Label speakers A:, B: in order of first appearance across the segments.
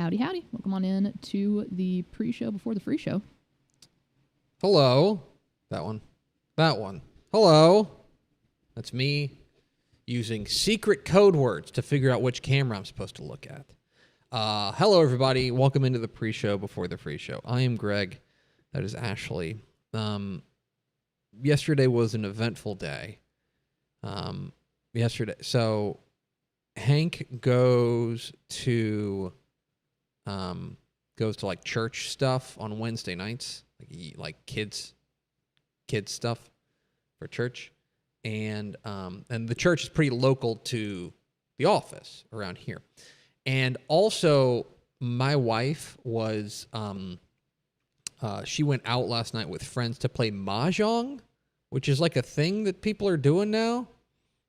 A: Howdy, howdy. Welcome on in to the pre-show before the free show.
B: Hello. That one. Hello. That's me using secret code words to figure out which camera I'm supposed to look at. Hello, everybody. Welcome into the pre-show before the free show. I am Greg. That is Ashley. Yesterday was an eventful day. So Hank goes to like church stuff on Wednesday nights, like kids stuff for church, and the church is pretty local to the office around here. And also, my wife was she went out last night with friends to play mahjong, which is like a thing that people are doing now.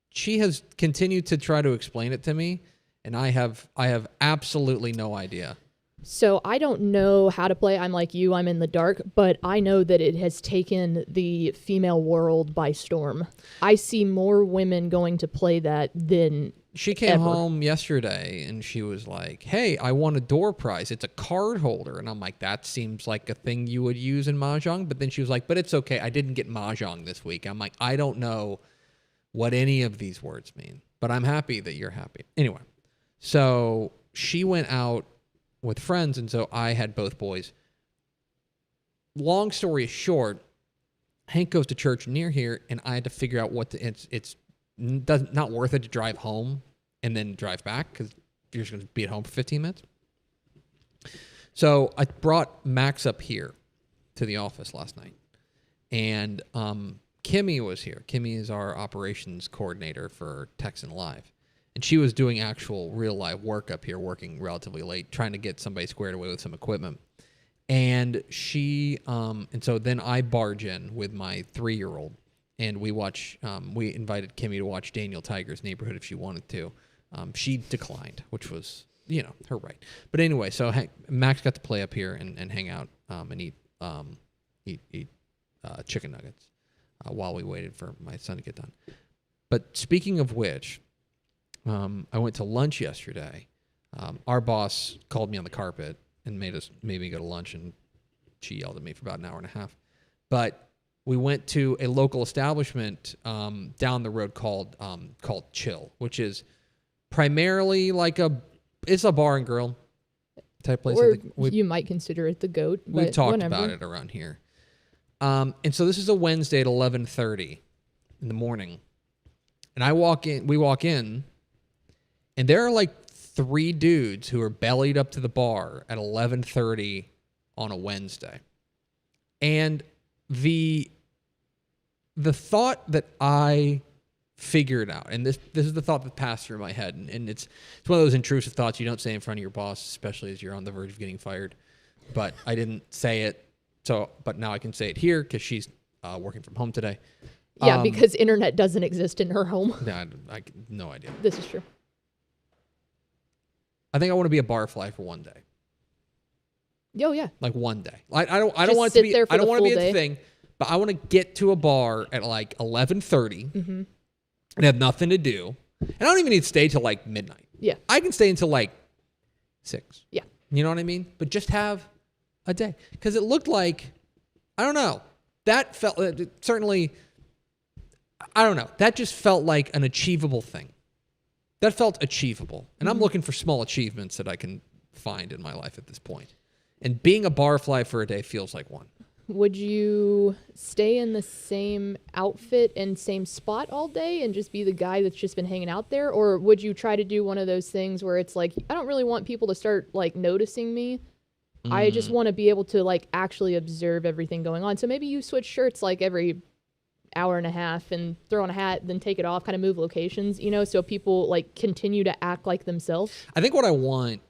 B: She has continued to try to explain it to me, and I have absolutely no idea.
C: So I don't know how to play. I'm like you, I'm in the dark, but I know that it has taken the female world by storm. I see more women going to play that than
B: She came
C: ever.
B: home yesterday, and she was like, hey, I won a door prize. It's a card holder. And I'm like, that seems like a thing you would use in mahjong. But then she was like, but it's okay. I didn't get mahjong this week. I'm like, I don't know what any of these words mean, but I'm happy that you're happy. Anyway, so she went out with friends, and so I had both boys. Long story short, Hank goes to church near here, and I had to figure out it's not worth it to drive home and then drive back because you're just going to be at home for 15 minutes. So I brought Max up here to the office last night, and Kimmy was here. Kimmy is our operations coordinator for Texan Live. And she was doing actual real live work up here, working relatively late, trying to get somebody squared away with some equipment. And and so then I barge in with my 3-year-old, and we invited Kimmy to watch Daniel Tiger's Neighborhood if she wanted to. She declined, which was, her right. But anyway, so Max got to play up here and hang out and eat chicken nuggets while we waited for my son to get done. But speaking of which, I went to lunch yesterday. Our boss called me on the carpet and made me go to lunch, and she yelled at me for about an hour and a half. But we went to a local establishment down the road called Chill, which is primarily it's a bar and grill type place.
C: Or you might consider it the GOAT.
B: We've talked
C: whenever.
B: about it around here. And so this is a Wednesday at 11:30 in the morning. And we walk in, and there are like 3 dudes who are bellied up to the bar at 11:30 on a Wednesday. And the thought that I figured out, and this is the thought that passed through my head, and it's one of those intrusive thoughts you don't say in front of your boss, especially as you're on the verge of getting fired. But I didn't say it, but now I can say it here because she's working from home today.
C: Yeah, because internet doesn't exist in her home.
B: Yeah, I no idea.
C: This is true.
B: I think I want to be a barfly for one day.
C: Oh yeah.
B: Like one day. I don't
C: Just
B: want it to be
C: sit there for
B: I don't
C: the
B: want to be
C: full
B: a
C: day.
B: thing, but I want to get to a bar at like 11:30 and have nothing to do. And I don't even need to stay till like midnight.
C: Yeah.
B: I can stay until like 6.
C: Yeah.
B: You know what I mean? But just have a day, because it looked like, I don't know, that felt certainly, I don't know, that just felt like an achievable thing. That felt achievable. And I'm looking for small achievements that I can find in my life at this point. And being a barfly for a day feels like one.
C: Would you stay in the same outfit and same spot all day and just be the guy that's just been hanging out there? Or would you try to do one of those things where it's like, I don't really want people to start like noticing me. I just want to be able to like actually observe everything going on. So maybe you switch shirts like every hour and a half and throw on a hat, then take it off, kind of move locations, so people like continue to act like themselves.
B: I think what I want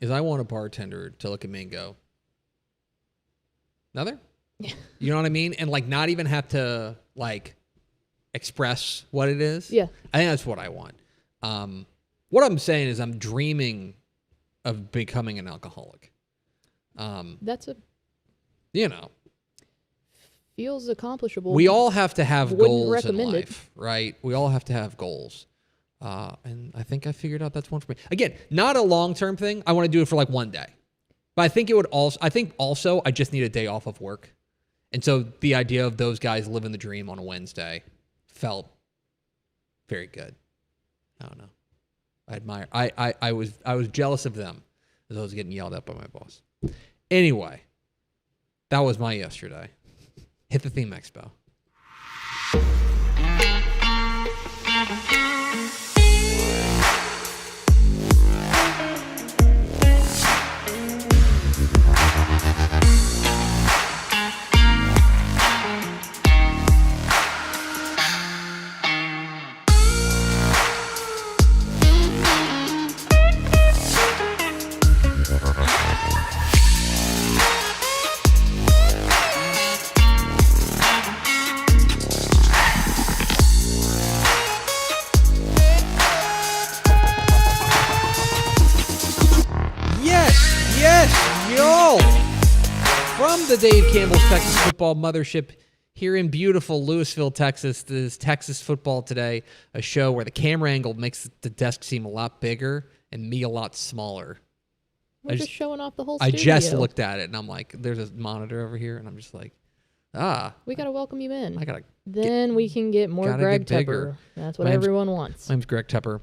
B: is I want a bartender to look at me and go, another?
C: Yeah.
B: You know what I mean? And like not even have to like express what it is.
C: Yeah.
B: I think that's what I want. What I'm saying is I'm dreaming of becoming an alcoholic.
C: That's feels accomplishable.
B: we all have to have
C: Wouldn't
B: goals in
C: recommend it.
B: life, right? We all have to have goals. And I think I figured out that's one for me. Again, not a long-term thing. I want to do it for like one day. But I think also I just need a day off of work. And so the idea of those guys living the dream on a Wednesday felt very good. I don't know. I admire. I was jealous of them as I was getting yelled at by my boss. Anyway, that was my yesterday. Hit the theme expo. From the Dave Campbell's Texas Football Mothership here in beautiful Lewisville, Texas. This is Texas Football Today, a show where the camera angle makes the desk seem a lot bigger and me a lot smaller.
C: We're just showing off the whole
B: I
C: studio.
B: just looked at it and I'm like, there's a monitor over here and I'm just like,
C: we got to welcome you in.
B: Then
C: we can get more Greg Tepper. That's what everyone wants.
B: My name's Greg Tepper.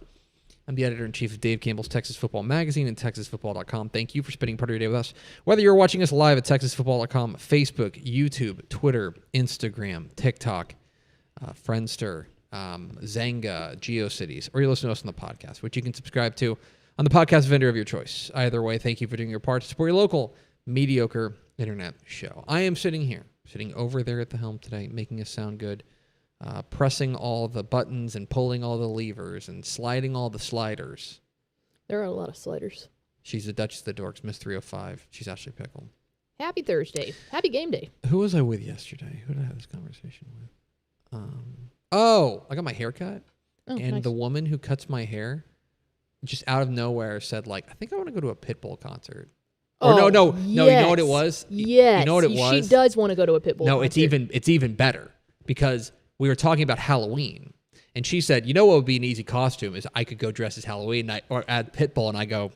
B: I'm the editor-in-chief of Dave Campbell's Texas Football Magazine and TexasFootball.com. Thank you for spending part of your day with us. Whether you're watching us live at TexasFootball.com, Facebook, YouTube, Twitter, Instagram, TikTok, Friendster, Zanga, GeoCities, or you listen to us on the podcast, which you can subscribe to on the podcast vendor of your choice. Either way, thank you for doing your part to support your local mediocre internet show. I am sitting over there at the helm today, making us sound good. Pressing all the buttons and pulling all the levers and sliding all the sliders.
C: There are a lot of sliders.
B: She's the Duchess of the Dorks, Miss 305. She's Ashley Pickle.
C: Happy Thursday. Happy game day.
B: Who was I with yesterday? Who did I have this conversation with? I got my hair cut.
C: Oh,
B: and
C: nice.
B: the woman who cuts my hair just out of nowhere said, like, I think I want to go to a Pitbull concert. Or no,
C: yes.
B: you know what it was?
C: Yes.
B: You know what it was?
C: She does want to go to a Pitbull concert.
B: It's even better because we were talking about Halloween, and she said, you know what would be an easy costume is I could go dress as Halloween or add Pitbull, and I go,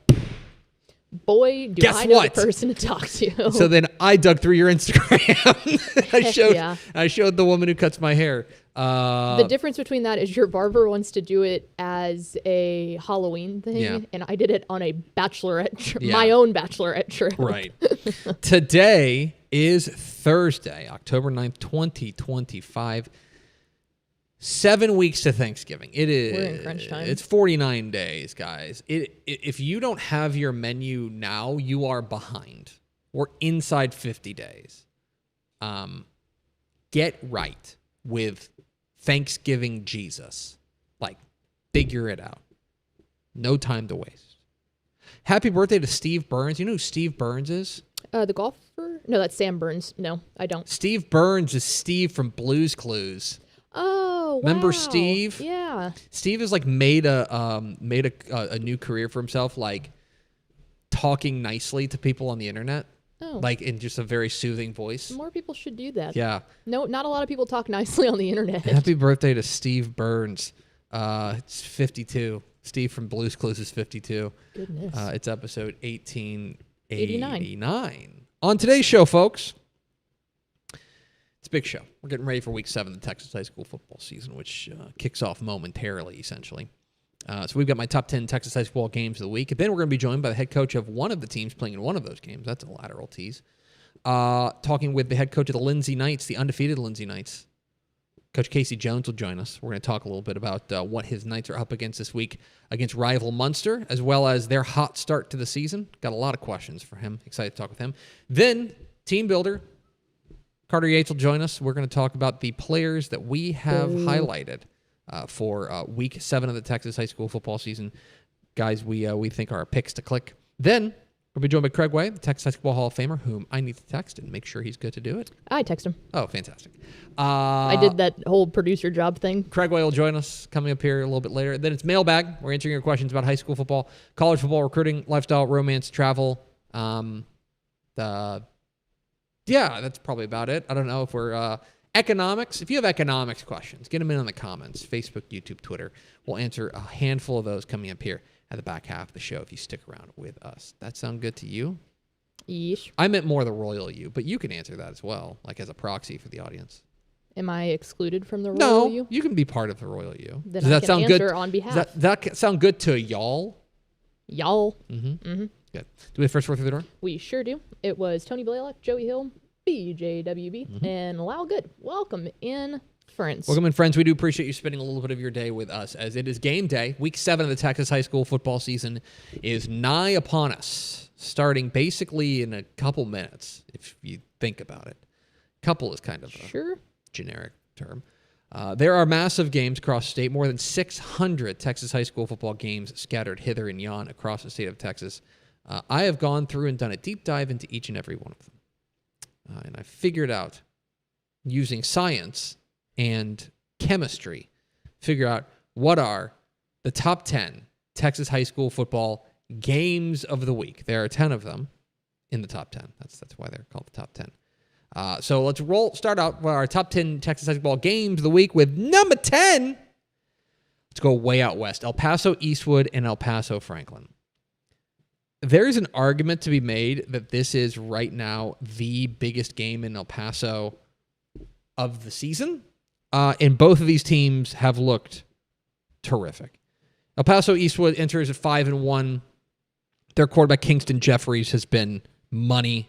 C: boy, do
B: guess
C: I know
B: what?
C: the person to talk to.
B: So then I dug through your Instagram. I showed the woman who cuts my hair.
C: The difference between that is your barber wants to do it as a Halloween thing, and I did it on a bachelorette trip, my own bachelorette trip.
B: Right. Today is Thursday, October 9th, 2025. 7 weeks to Thanksgiving. It is.
C: We're in crunch time.
B: It's 49 days, guys. If you don't have your menu now, you are behind. We're inside 50 days. Get right with Thanksgiving Jesus. Like, figure it out. No time to waste. Happy birthday to Steve Burns. You know who Steve Burns is?
C: The golfer? No, that's Sam Burns. No, I don't.
B: Steve Burns is Steve from Blue's Clues.
C: Oh, wow.
B: Remember Steve?
C: Yeah.
B: Steve has like made a new career for himself, like talking nicely to people on the internet.
C: Oh.
B: Like in just a very soothing voice.
C: More people should do that.
B: Yeah.
C: No, not a lot of people talk nicely on the internet.
B: Happy birthday to Steve Burns. It's 52. Steve from Blue's Clues is 52.
C: Goodness.
B: It's episode 1889. On today's show, folks, it's a big show. We're getting ready for week 7 of the Texas high school football season, which kicks off momentarily, essentially. So we've got my top 10 Texas high school games of the week. And then we're going to be joined by the head coach of one of the teams playing in one of those games. That's a lateral tease. Talking with the head coach of the Lindsay Knights, the undefeated Lindsay Knights. Coach Casey Jones will join us. We're going to talk a little bit about what his Knights are up against this week against rival Munster, as well as their hot start to the season. Got a lot of questions for him. Excited to talk with him. Then, team builder, Carter Yates will join us. We're going to talk about the players that we have highlighted for week 7 of the Texas high school football season. Guys, we think are our picks to click. Then we'll be joined by Craig Way, the Texas High School Hall of Famer, whom I need to text and make sure he's good to do it.
C: I text him.
B: Oh, fantastic.
C: I did that whole producer job thing.
B: Craig Way will join us coming up here a little bit later. Then it's Mailbag. We're answering your questions about high school football, college football, recruiting, lifestyle, romance, travel. Yeah, that's probably about it. I don't know if we're Economics, if you have economics questions, get them in the comments. Facebook, YouTube, Twitter. We'll answer a handful of those coming up here at the back half of the show if you stick around with us. That sound good to you?
C: Yeesh.
B: I meant more the royal you, but you can answer that as well, like as a proxy for the audience.
C: Am I excluded from the royal
B: No,
C: you?
B: you can be part of the royal you.
C: Then
B: Does
C: I
B: that
C: can
B: sound
C: answer
B: good?
C: on behalf.
B: Does that sound good to y'all?
C: Y'all.
B: Mm-hmm. Good. Do we have first word through the door?
C: We sure do. It was Tony Blaylock, Joey Hill, BJWB, and Lyle Good. Welcome in, friends.
B: Welcome in, friends. We do appreciate you spending a little bit of your day with us as it is game day. Week 7 of the Texas high school football season is nigh upon us, starting basically in a couple minutes, if you think about it. Couple is kind of a generic term. There are massive games across the state, more than 600 Texas high school football games scattered hither and yon across the state of Texas. I have gone through and done a deep dive into each and every one of them. And I figured out, using science and chemistry, figure out what are the top 10 Texas high school football games of the week. There are 10 of them in the top 10. That's why they're called the top 10. So let's start out with our top 10 Texas high school games of the week with number 10. Let's go way out west. El Paso Eastwood and El Paso Franklin. There is an argument to be made that this is right now the biggest game in El Paso of the season. And both of these teams have looked terrific. El Paso Eastwood enters at 5-1. Their quarterback, Kingston Jeffries, has been money.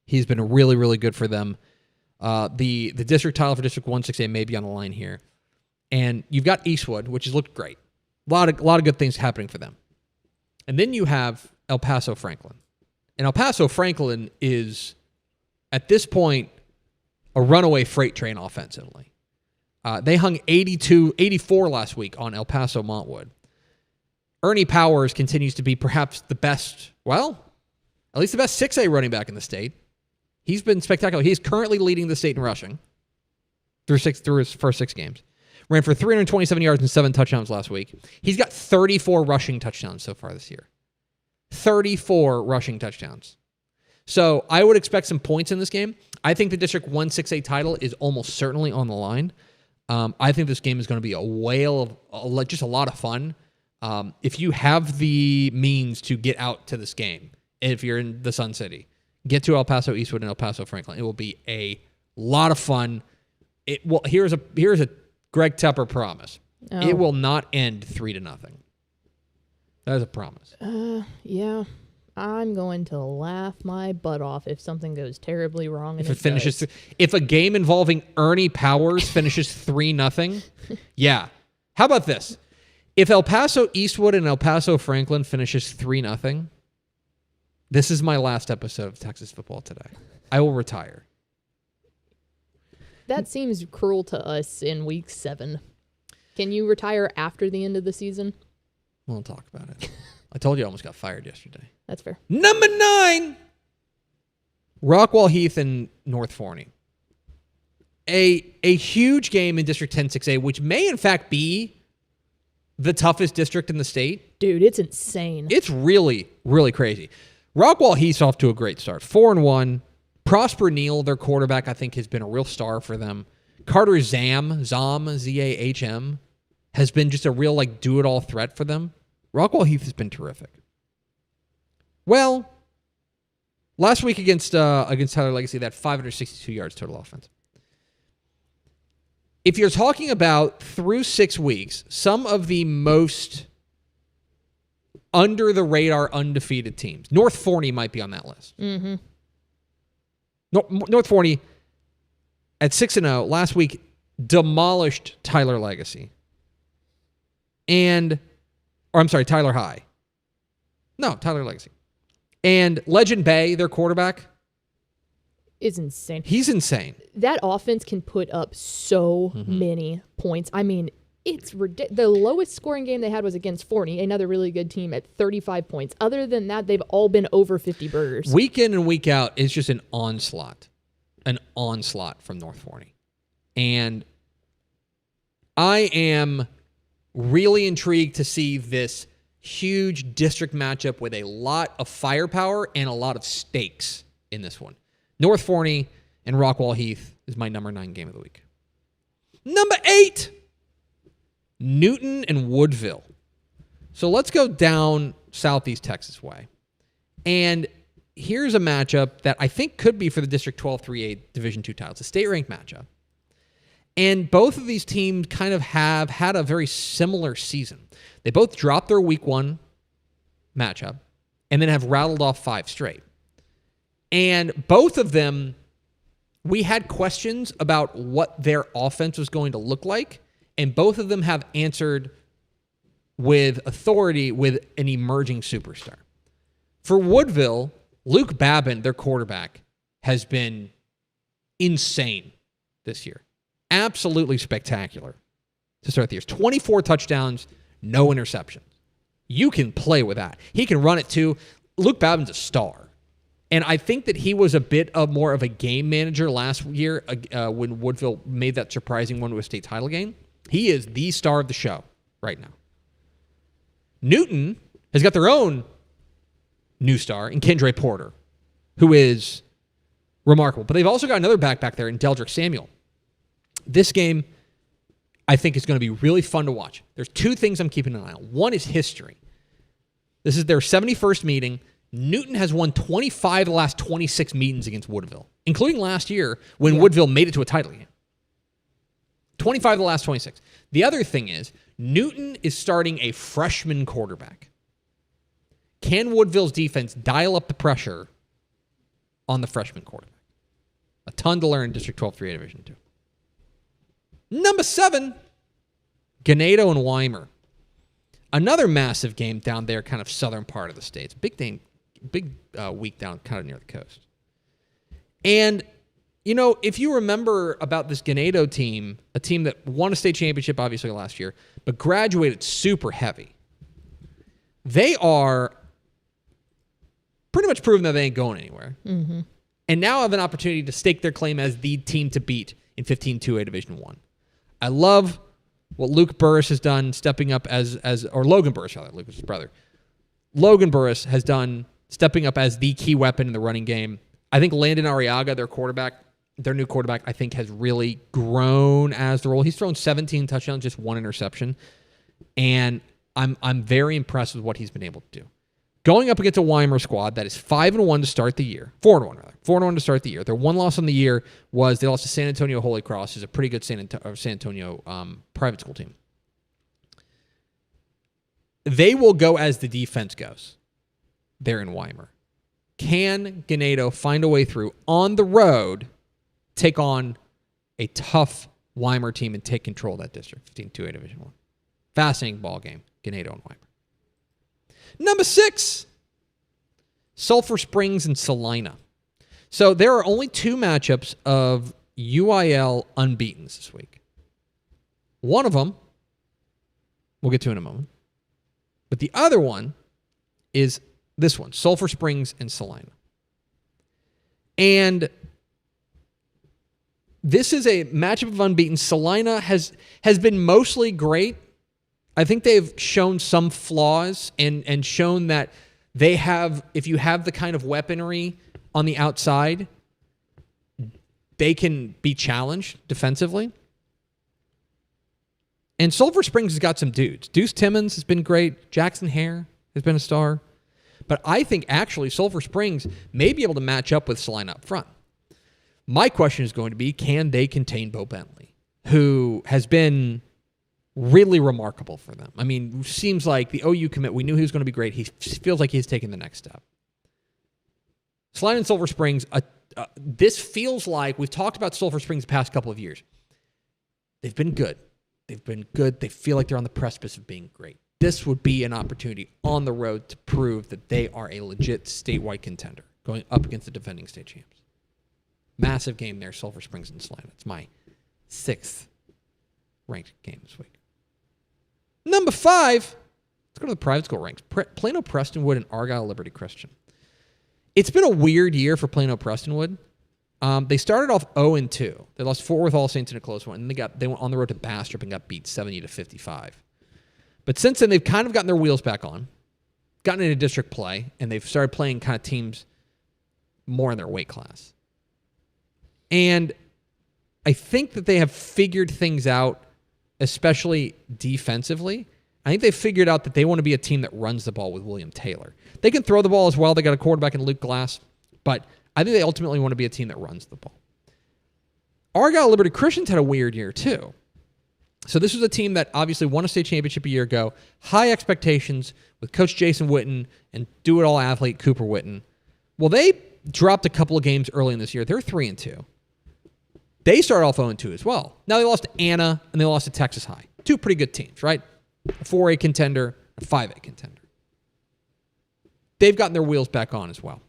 B: He's been really, really good for them. The district title for District 1-6A may be on the line here. And you've got Eastwood, which has looked great. A lot of good things happening for them. And then you have El Paso Franklin. And El Paso Franklin is, at this point, a runaway freight train offensively. They hung 84 last week on El Paso Montwood. Ernie Powers continues to be perhaps the best, well, at least the best 6A running back in the state. He's been spectacular. He's currently leading the state in rushing through his first 6 games. Ran for 327 yards and 7 touchdowns last week. He's got 34 rushing touchdowns so far this year. 34 rushing touchdowns. So I would expect some points in this game. I think the District 1-6A title is almost certainly on the line. I think this game is going to be a whale of just a lot of fun. If you have the means to get out to this game, if you're in the Sun City, get to El Paso Eastwood and El Paso Franklin. It will be a lot of fun. Here's a Greg Tepper promise. Oh. It will not end 3-0. That is a promise.
C: Yeah. I'm going to laugh my butt off if something goes terribly wrong.
B: If it finishes, if a game involving Ernie Powers finishes 3-0, yeah. How about this? If El Paso Eastwood and El Paso Franklin finishes 3-0, this is my last episode of Texas Football Today. I will retire.
C: That seems cruel to us in week 7. Can you retire after the end of the season?
B: We'll talk about it. I told you I almost got fired yesterday.
C: That's fair.
B: Number 9, Rockwall Heath and North Forney. A huge game in District 10-6A, which may in fact be the toughest district in the state.
C: Dude, it's insane.
B: It's really, really crazy. Rockwall Heath's off to a great start. 4-1. Prosper Neal, their quarterback, I think has been a real star for them. Carter Zam, Z-A-H-M, has been just a real do-it-all threat for them. Rockwall Heath has been terrific. Well, last week against Tyler Legacy, that 562 yards total offense. If you're talking about through 6 weeks, some of the most under-the-radar undefeated teams, North Forney might be on that list.
C: Mm-hmm.
B: North Forney, at 6-0, last week, demolished Tyler Legacy. Tyler High. No, Tyler Legacy. And Legend Bay, their quarterback,
C: is insane.
B: He's insane.
C: That offense can put up so many points. I mean, it's ridiculous. The lowest scoring game they had was against Forney, another really good team, at 35 points. Other than that, they've all been over 50 burgers.
B: Week in and week out, it's just an onslaught from North Forney. And I am really intrigued to see this huge district matchup with a lot of firepower and a lot of stakes in this one. North Forney and Rockwall Heath is my number 9 game of the week. Number 8, Newton and Woodville. So let's go down Southeast Texas way. And here's a matchup that I think could be for the District 12 3A Division II title. It's a state-ranked matchup. And both of these teams kind of have had a very similar season. They both dropped their week 1 matchup and then have rattled off 5 straight. And both of them, we had questions about what their offense was going to look like, and both of them have answered with authority with an emerging superstar. For Woodville, Luke Babin, their quarterback, has been insane this year. Absolutely spectacular to start the year. 24 touchdowns, no interceptions. You can play with that. He can run it too. Luke Babin's a star. And I think that he was a bit of more of a game manager last year when Woodville made that surprising one to a state title game. He is the star of the show right now. Newton has got their own new star in Kendra Porter, who is remarkable. But they've also got another back there in Deldrick Samuel. This game, I think, is going to be really fun to watch. There's 2 things I'm keeping an eye on. One is history. This is their 71st meeting. Newton has won 25 of the last 26 meetings against Woodville, including last year when Woodville made it to a title game. 25 of the last 26. The other thing is, Newton is starting a freshman quarterback. Can Woodville's defense dial up the pressure on the freshman quarterback? A ton to learn in District 12 3A Division II. Number 7, Ganado and Weimar. Another massive game down there, kind of southern part of the state. It's a big week down kind of near the coast. And, you know, if you remember about this Ganado team, a team that won a state championship obviously last year, but graduated super heavy, they are pretty much proven that they ain't going anywhere. Mm-hmm. And now have an opportunity to stake their claim as the team to beat in 15-2A Division I. I love what Luke Burris has done, stepping up or Logan Burris, rather, Luke is his brother. Logan Burris has done stepping up as the key weapon in the running game. I think Landon Arriaga, their new quarterback, I think has really grown as the role. He's thrown 17 touchdowns, just 1 interception. And I'm very impressed with what he's been able to do. Going up against a Weimar squad that is 5-1 to start the year. 4-1, rather. 4-1 to start the year. Their one loss on the year was they lost to San Antonio Holy Cross, who's a pretty good San Antonio private school team. They will go as the defense goes there in Weimar. Can Ganado find a way through on the road, take on a tough Weimar team and take control of that district, 15-2A Division I? Fascinating ball game, Ganado and Weimar. Number 6, Sulphur Springs and Salina. So there are only 2 matchups of UIL unbeatens this week. One of them we'll get to in a moment. But the other one is this one, Sulphur Springs and Salina. And this is a matchup of unbeaten. Salina has been mostly great. I think they've shown some flaws and shown that they have, if you have the kind of weaponry on the outside, they can be challenged defensively. And Sulphur Springs has got some dudes. Deuce Timmons has been great. Jackson Hare has been a star. But I think actually Sulphur Springs may be able to match up with Salina up front. My question is going to be, can they contain Bo Bentley, who has been really remarkable for them? I mean, seems like the OU commit, we knew he was going to be great. He feels like he's taken the next step. Salina and Sulphur Springs, this feels like, we've talked about Sulphur Springs the past couple of years. They've been good. They've been good. They feel like they're on the precipice of being great. This would be an opportunity on the road to prove that they are a legit statewide contender going up against the defending state champs. Massive game there, Sulphur Springs and Salina. It's my 6th ranked game this week. Number 5, let's go to the private school ranks. Plano Prestonwood and Argyle Liberty Christian. It's been a weird year for Plano Prestonwood. They started off 0-2. They lost Fort Worth All Saints in a close one, and they went on the road to Bastrop and got beat 70-55. But since then, they've kind of gotten their wheels back on, gotten into district play, and they've started playing kind of teams more in their weight class. And I think that they have figured things out, especially defensively. I think they've figured out that they want to be a team that runs the ball with William Taylor. They can throw the ball as well. They got a quarterback in Luke Glass, but I think they ultimately want to be a team that runs the ball. Argyle Liberty Christians had a weird year too. So this was a team that obviously won a state championship a year ago. High expectations with Coach Jason Witten and do-it-all athlete Cooper Witten. Well, they dropped a couple of games early in this year. They're 3-2. They started off 0-2 as well. Now they lost to Anna and they lost to Texas High. Two pretty good teams, right? A 4A contender, a 5A contender. They've gotten their wheels back on as well.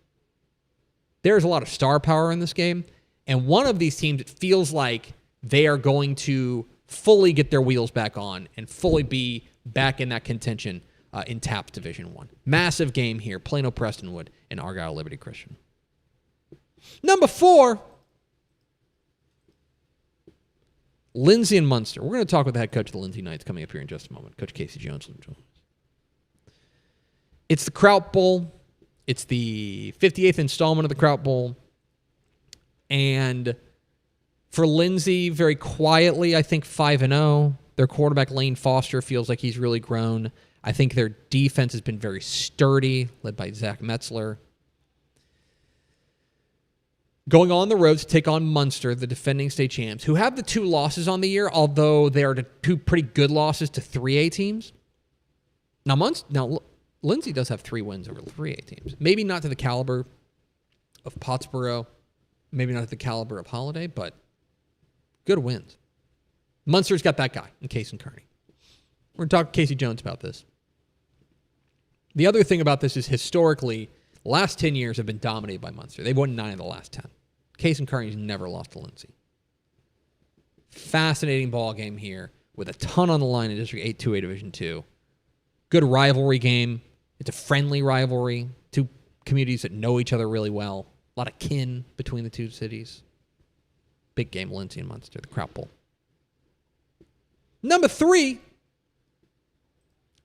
B: There's a lot of star power in this game, and one of these teams, it feels like they are going to fully get their wheels back on and fully be back in that contention in TAPS Division 1. Massive game here, Plano Prestonwood and Argyle Liberty Christian. Number 4, Lindsay and Munster. We're going to talk with the head coach of the Lindsay Knights coming up here in just a moment. Coach Casey Jones. It's the Kraut Bowl. It's the 58th installment of the Kraut Bowl. And for Lindsay, very quietly, I think 5-0. Their quarterback, Lane Foster, feels like he's really grown. I think their defense has been very sturdy, led by Zach Metzler. Going on the road to take on Munster, the defending state champs, who have the 2 losses on the year, although they are 2 pretty good losses to 3A teams. Now, Lindsay does have 3 wins over 3A teams. Maybe not to the caliber of Pottsboro, maybe not to the caliber of Holiday, but good wins. Munster's got that guy in Case and Kearney. We're going to talk to Casey Jones about this. The other thing about this is historically, the last 10 years have been dominated by Munster. They've won 9 of the last 10. Case and Kearney's never lost to Lindsay. Fascinating ball game here with a ton on the line in District 8 2A Division 2. Good rivalry game. It's a friendly rivalry. 2 communities that know each other really well. A lot of kin between the 2 cities. Big game, Lindsay and Munster, the Kraut Bowl. Number 3,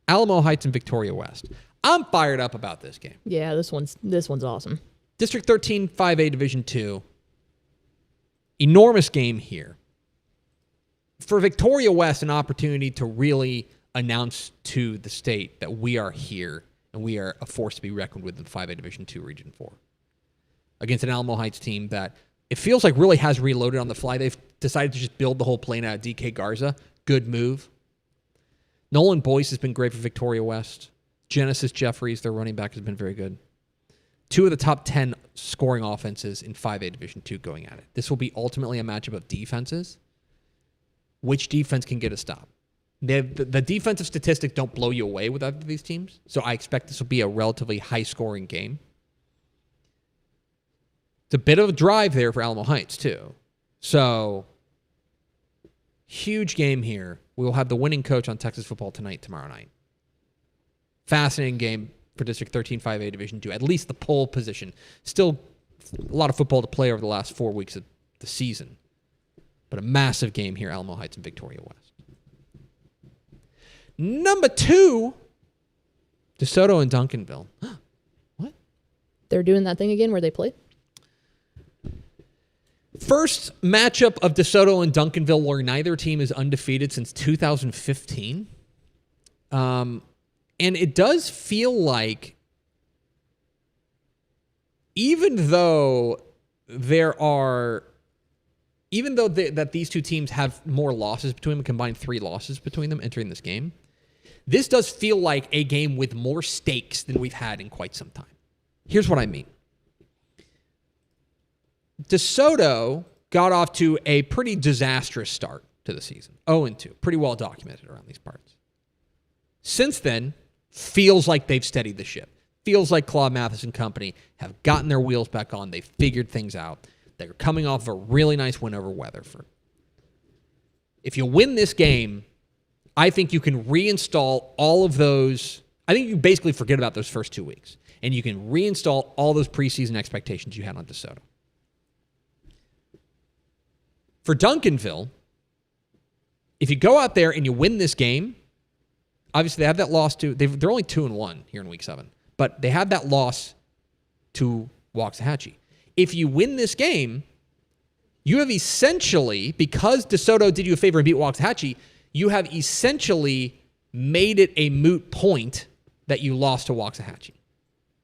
B: Alamo Heights and Victoria West. I'm fired up about this game.
C: Yeah, this one's awesome.
B: District 13, 5A Division 2. Enormous game here. For Victoria West, an opportunity to really announce to the state that we are here and we are a force to be reckoned with in 5A Division 2 Region 4. Against an Alamo Heights team that it feels like really has reloaded on the fly. They've decided to just build the whole plane out of DK Garza. Good move. Nolan Boyce has been great for Victoria West. Genesis Jeffries, their running back, has been very good. 2 of the top 10 scoring offenses in 5A Division 2 going at it. This will be ultimately a matchup of defenses. Which defense can get a stop? The defensive statistics don't blow you away with either of these teams, so I expect this will be a relatively high-scoring game. It's a bit of a drive there for Alamo Heights, too. So, huge game here. We will have the winning coach on Texas Football Tonight tomorrow night. Fascinating game for District 13 5A Division 2, at least the pole position. Still a lot of football to play over the last 4 weeks of the season. But a massive game here, Alamo Heights and Victoria West. Number 2, DeSoto and Duncanville. What?
C: They're doing that thing again where they play?
B: First matchup of DeSoto and Duncanville where neither team is undefeated since 2015. And it does feel like even though that these 2 teams have more losses between them, combined 3 losses between them entering this game, this does feel like a game with more stakes than we've had in quite some time. Here's what I mean. DeSoto got off to a pretty disastrous start to the season. 0-2. Pretty well documented around these parts. Since then, feels like they've steadied the ship. Feels like Claude Mathis and company have gotten their wheels back on. They've figured things out. They're coming off of a really nice win over Weatherford. If you win this game, I think you can reinstall all of those. I think you basically forget about those first 2 weeks. And you can reinstall all those preseason expectations you had on DeSoto. For Duncanville, if you go out there and you win this game, obviously they have that loss to, they're only 2-1 here in week 7, but they have that loss to Waxahachie. If you win this game, you have essentially, because DeSoto did you a favor and beat Waxahachie, you have essentially made it a moot point that you lost to Waxahachie.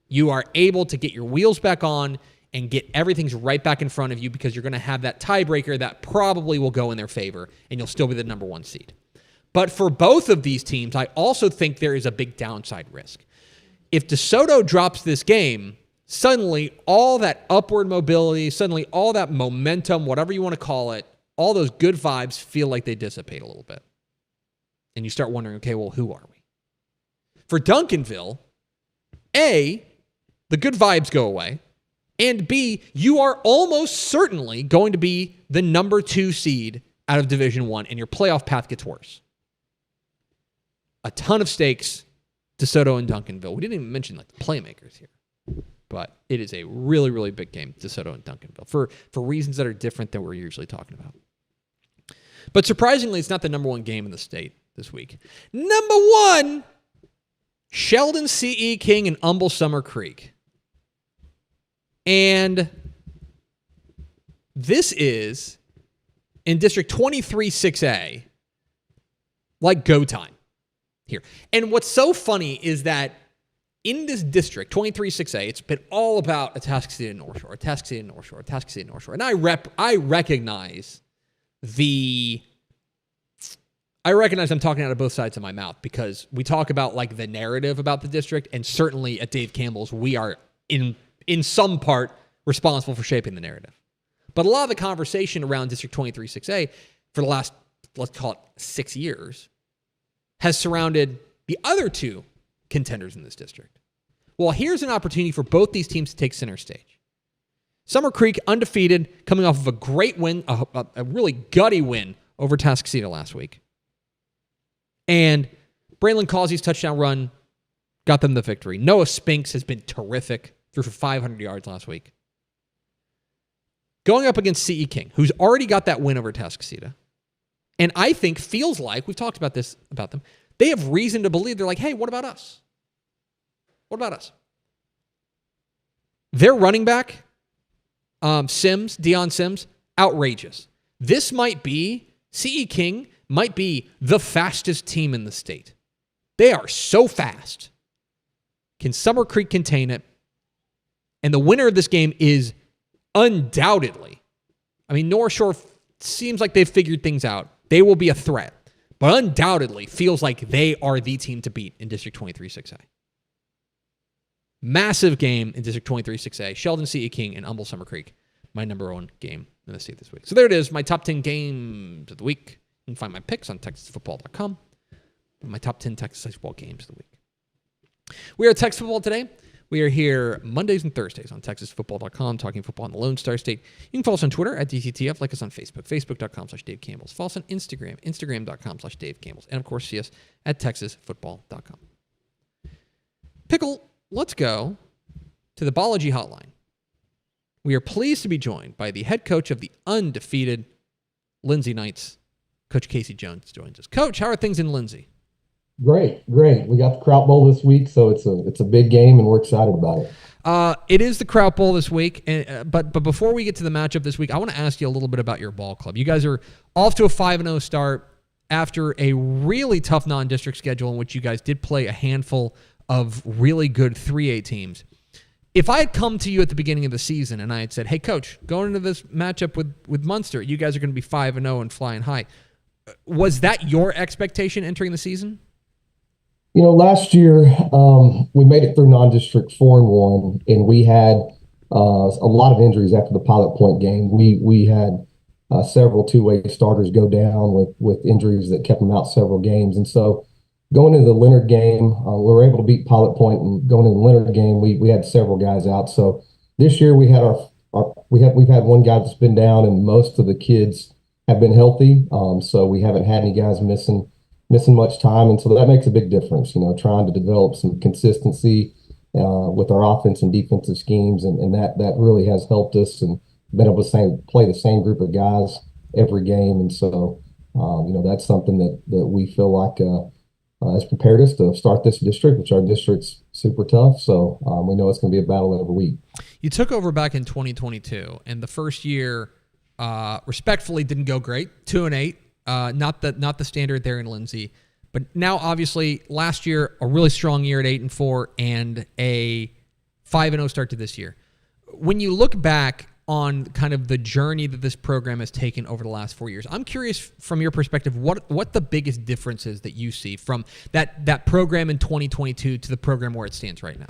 B: You are able to get your wheels back on and get everything's right back in front of you because you're going to have that tiebreaker that probably will go in their favor, and you'll still be the number 1 seed. But for both of these teams, I also think there is a big downside risk. If DeSoto drops this game, suddenly all that upward mobility, suddenly all that momentum, whatever you want to call it, all those good vibes feel like they dissipate a little bit. And you start wondering, okay, well, who are we? For Duncanville, A, the good vibes go away, and B, you are almost certainly going to be the number 2 seed out of Division 1, and your playoff path gets worse. A ton of stakes, DeSoto and Duncanville. We didn't even mention like the playmakers here. But it is a really, really big game, DeSoto and Duncanville, for reasons that are different than we're usually talking about. But surprisingly, it's not the number 1 game in the state this week. Number 1, Sheldon C.E. King and Humble Summer Creek. And this is, in District 23-6A, like go time here. And what's so funny is that in this district, 23-6A, it's been all about Atascocita and North Shore, Atascocita and North Shore, Atascocita and North Shore. And I recognize I'm talking out of both sides of my mouth because we talk about like the narrative about the district, and certainly at Dave Campbell's, we are in some part responsible for shaping the narrative. But a lot of the conversation around District 23-6A for the last, let's call it 6 years, has surrounded the other 2 contenders in this district. Well, here's an opportunity for both these teams to take center stage. Summer Creek, undefeated, coming off of a great win, a really gutty win over Atascocita last week. And Braylon Causey's touchdown run got them the victory. Noah Spinks has been terrific, threw for 500 yards last week. Going up against C.E. King, who's already got that win over Atascocita, and I think feels like, we've talked about this about them, they have reason to believe, they're like, hey, what about us? What about us? Their running back, Deion Sims, outrageous. This might be, C.E. King might be the fastest team in the state. They are so fast. Can Summer Creek contain it? And the winner of this game is undoubtedly, I mean, North Shore seems like they've figured things out. They will be a threat, but undoubtedly feels like they are the team to beat in District 23-6A. Massive game in District 23-6A. Sheldon C.E. King and Humble Summer Creek, my number 1 game in the state this week. So there it is, my top 10 games of the week. You can find my picks on TexasFootball.com. My top 10 Texas football games of the week. We are at Texas Football today. We are here Mondays and Thursdays on TexasFootball.com, talking football in the Lone Star State. You can follow us on Twitter at DCTF, like us on Facebook, Facebook.com/Dave Campbell's. Follow us on Instagram, Instagram.com/Dave Campbell's. And of course, see us at TexasFootball.com. Pickle, let's go to the Bology Hotline. We are pleased to be joined by the head coach of the undefeated Lindsay Knights. Coach Casey Jones joins us. Coach, how are things in Lindsay?
D: Great. We got the Kraut Bowl this week, so it's a big game, and we're excited about it.
B: It is the Kraut Bowl this week, but before we get to the matchup this week, I want to ask you a little bit about your ball club. You guys are off to a 5-0 start after a really tough non-district schedule in which you guys did play a handful of really good 3A teams. If I had come to you at the beginning of the season and I had said, hey, Coach, going into this matchup with Munster, you guys are going to be 5-0 and flying high, was that your expectation entering the season?
D: You know, last year we made it through non-district 4-1, and we had a lot of injuries after the Pilot Point game. We had several two-way starters go down with injuries that kept them out several games, and so going into the Leonard game, we were able to beat Pilot Point, and going into the Leonard game, we had several guys out. So this year we had we've had one guy that's been down, and most of the kids have been healthy. So we haven't had any guys missing much time, and so that makes a big difference. You know, trying to develop some consistency with our offense and defensive schemes, and that really has helped us, and been able to play the same group of guys every game, and so you know, that's something that we feel like has prepared us to start this district, which our district's super tough. So we know it's going to be a battle every week.
B: You took over back in 2022, and the first year respectfully didn't go great. 2-8, not the standard there in Lindsay. But now, obviously, last year a really strong year at 8-4 and a 5-0 start to this year. When you look back on kind of the journey that this program has taken over the last 4 years, I'm curious from your perspective what the biggest differences that you see from that program in 2022 to the program where it stands right now.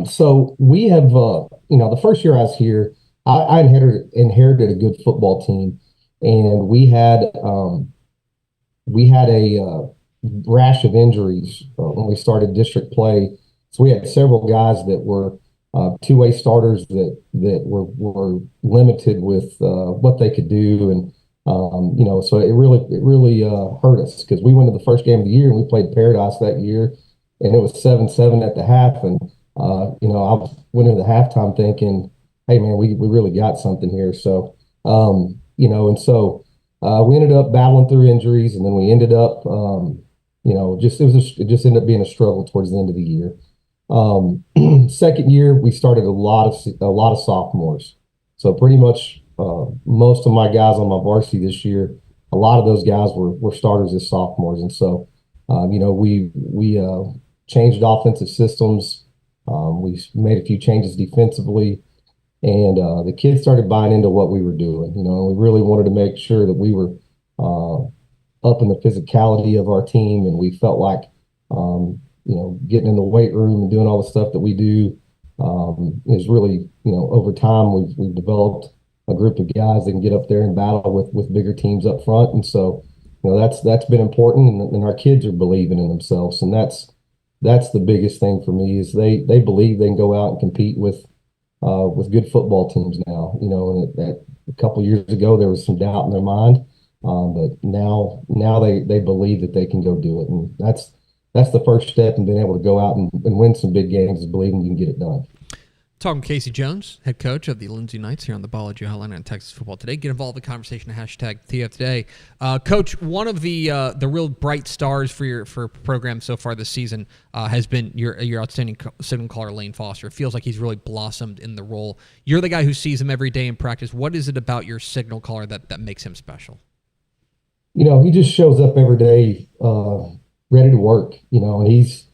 D: So we have, the first year I was here, I inherited a good football team, and we had a rash of injuries when we started district play. So we had several guys that were two-way starters that were limited with what they could do, and so it really hurt us because we went to the first game of the year and we played Paradise that year, and it was 7-7 at the half, and I went into the halftime thinking, hey man, we really got something here. So we ended up battling through injuries, and then we ended up it just ended up being a struggle towards the end of the year. Second year, we started a lot of sophomores. So pretty much most of my guys on my varsity this year, a lot of those guys were starters as sophomores. And so, we changed offensive systems. We made a few changes defensively, and the kids started buying into what we were doing. We really wanted to make sure that we were up in the physicality of our team, and we felt like getting in the weight room and doing all the stuff that we do is really, over time we've developed a group of guys that can get up there and battle with bigger teams up front. And so, that's been important, and our kids are believing in themselves, and that's the biggest thing for me is they believe they can go out and compete with good football teams now. And that a couple of years ago there was some doubt in their mind, but now they believe that they can go do it, and that's the first step in being able to go out and win some big games is believing you can get it done.
B: Talking with Casey Jones, head coach of the Lindsay Knights here on the Ball Hotline on Texas Football Today. Get involved in the conversation, hashtag TF Today. Coach, one of the real bright stars for your program so far this season has been your outstanding signal caller, Lane Foster. It feels like he's really blossomed in the role. You're the guy who sees him every day in practice. What is it about your signal caller that makes him special?
D: He just shows up every day ready to work, and he's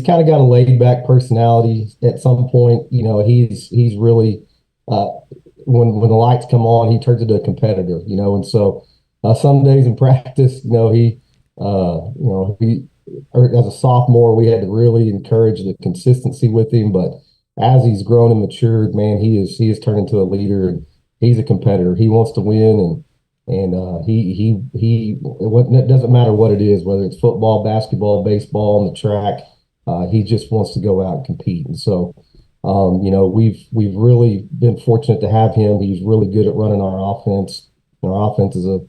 D: kind of got a laid back personality at some point. He's really, when the lights come on, he turns into a competitor, and so some days in practice, he as a sophomore, we had to really encourage the consistency with him. But as he's grown and matured, man, he has turned into a leader, and he's a competitor. He wants to win, and it doesn't matter what it is, whether it's football, basketball, baseball, on the track. He just wants to go out and compete. And so, we've really been fortunate to have him. He's really good at running our offense. Our offense is a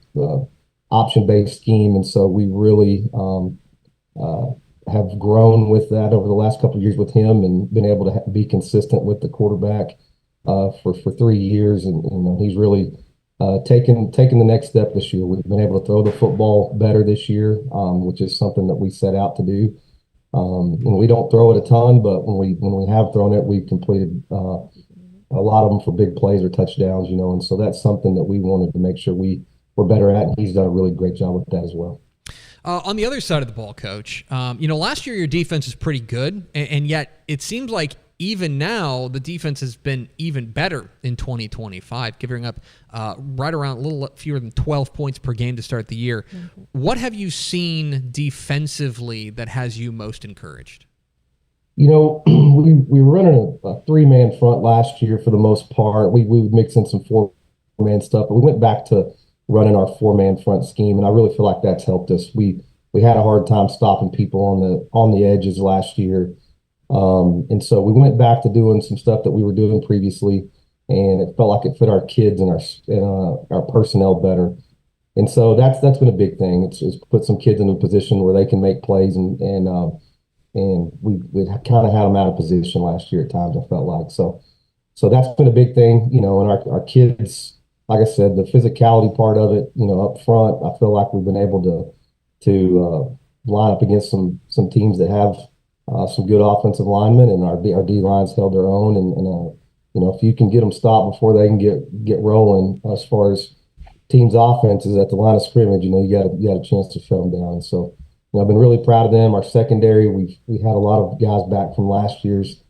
D: option-based scheme, and so we really have grown with that over the last couple of years with him, and been able to be consistent with the quarterback for 3 years. And he's really taken the next step this year. We've been able to throw the football better this year, which is something that we set out to do. And we don't throw it a ton, but when we have thrown it, we've completed a lot of them for big plays or touchdowns, and so that's something that we wanted to make sure we're better at, and he's done a really great job with that as well.
B: On the other side of the ball, Coach, last year your defense is pretty good, and yet it seems like even now the defense has been even better in 2025, giving up right around a little fewer than 12 points per game to start the year. Mm-hmm. What have you seen defensively that has you most encouraged?
D: We were running a three-man front last year for the most part. We would mix in some four-man stuff, but we went back to running our four-man front scheme, and I really feel like that's helped us. We had a hard time stopping people on the edges last year. And so we went back to doing some stuff that we were doing previously, and it felt like it fit our kids and our personnel better. And so that's been a big thing. It's put some kids in a position where they can make plays, and we kind of had them out of position last year at times, I felt like. So that's been a big thing, and our kids, like I said, the physicality part of it, up front, I feel like we've been able to line up against some teams that have some good offensive linemen, and our D lines held their own, and if you can get them stopped before they can get rolling, as far as team's offenses at the line of scrimmage, you got a chance to shut them down. And so, I've been really proud of them. Our secondary, we had a lot of guys back from last year's